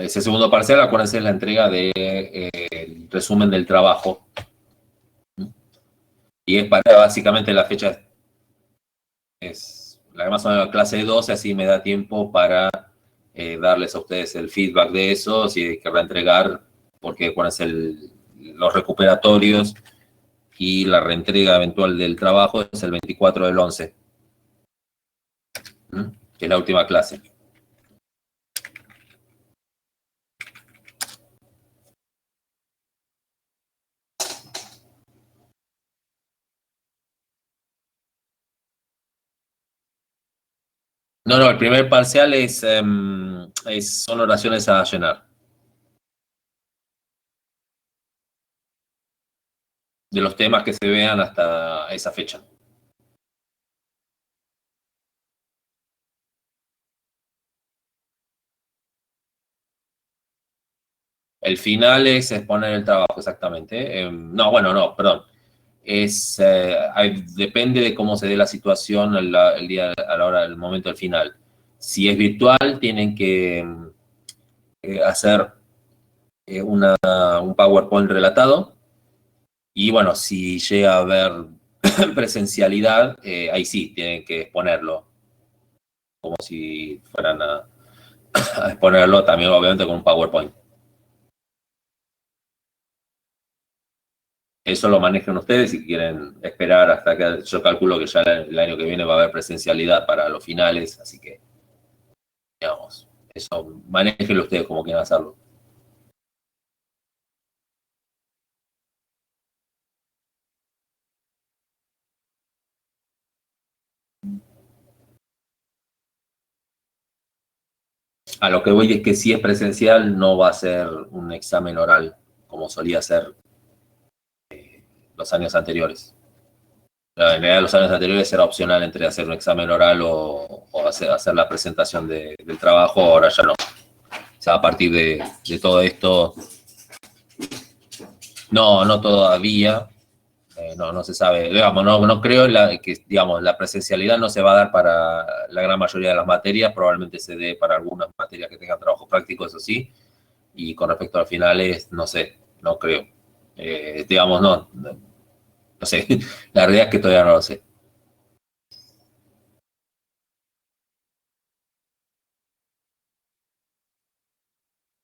Ese segundo parcial, acuérdense, es la entrega del resumen del trabajo. Y es para básicamente la fecha, es la más o menos la clase 12, así me da tiempo para darles a ustedes el feedback de eso, si hay que reentregar, porque acuérdense, los recuperatorios y la reentrega eventual del trabajo es el 24 del 11, que es la última clase. No, el primer parcial son oraciones a llenar. De los temas que se vean hasta esa fecha. El final es exponer el trabajo, exactamente. No, bueno, no, perdón. Depende de cómo se dé la situación el día, a la hora del momento del final. Si es virtual, tienen que hacer un PowerPoint relatado. Y bueno, si llega a haber presencialidad, ahí sí, tienen que exponerlo, como si fueran a exponerlo también, obviamente, con un PowerPoint. Eso lo manejan ustedes si quieren esperar hasta que yo calculo que ya el año que viene va a haber presencialidad para los finales, así que, digamos, eso manéjenlo ustedes como quieran hacerlo. A lo que voy es que si es presencial no va a ser un examen oral como solía ser los años anteriores. En realidad los años anteriores era opcional entre hacer un examen oral o hacer la presentación del trabajo, ahora ya no. O sea, a partir de todo esto, no todavía. No se sabe, digamos, no creo que digamos, la presencialidad no se va a dar para la gran mayoría de las materias, probablemente se dé para algunas materias que tengan trabajo práctico, eso sí, y con respecto a finales, no sé, no creo. Digamos, no sé, la realidad es que todavía no lo sé.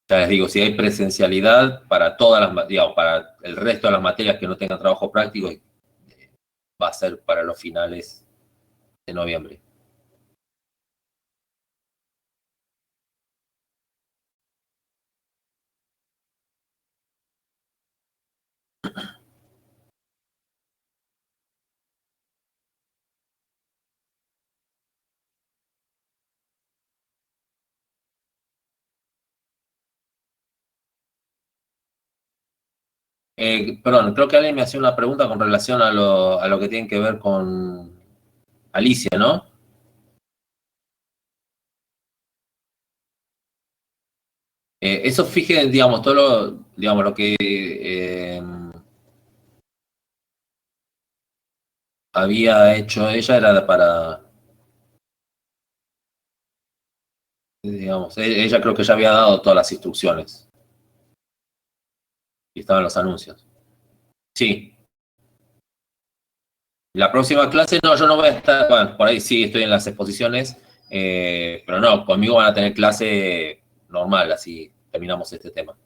Ya les digo, si hay presencialidad para todas digamos, para el resto de las materias que no tengan trabajo práctico, va a ser para los finales de noviembre. Perdón, creo que alguien me hacía una pregunta con relación a lo que tiene que ver con Alicia, ¿no? Eso fije, digamos, digamos, lo que había hecho ella era digamos, ella creo que ya había dado todas las instrucciones y estaban los anuncios. Sí, la próxima clase, no, yo no voy a estar, bueno, por ahí sí estoy en las exposiciones, pero no, conmigo van a tener clase normal, así terminamos este tema.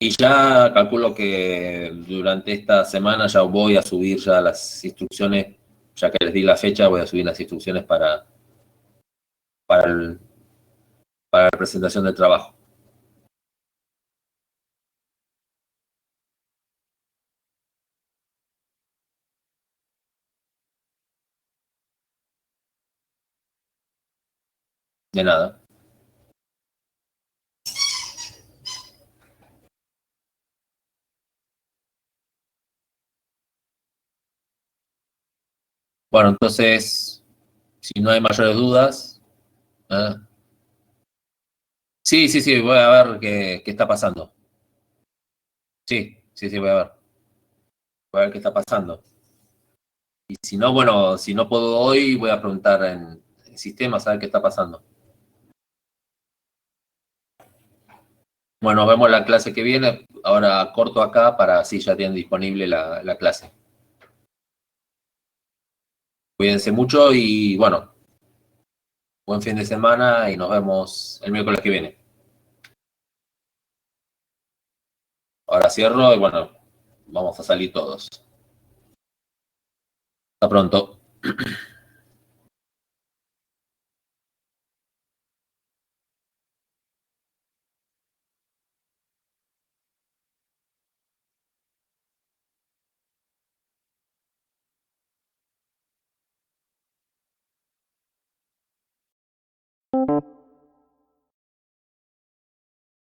Y ya calculo que durante esta semana ya voy a subir ya las instrucciones, ya que les di la fecha, voy a subir las instrucciones para, el- para la presentación del trabajo. De nada. Bueno, entonces, si no hay mayores dudas, ¿eh? Sí, sí, sí, voy a ver qué está pasando. Sí, sí, sí, voy a ver qué está pasando. Y si no, bueno, si no puedo hoy, voy a preguntar en el sistema, a ver qué está pasando. Bueno, nos vemos la clase que viene. Ahora corto acá para así ya tienen disponible la clase. Cuídense mucho y bueno, buen fin de semana y nos vemos el miércoles que viene. Ahora cierro y bueno, vamos a salir todos. Hasta pronto.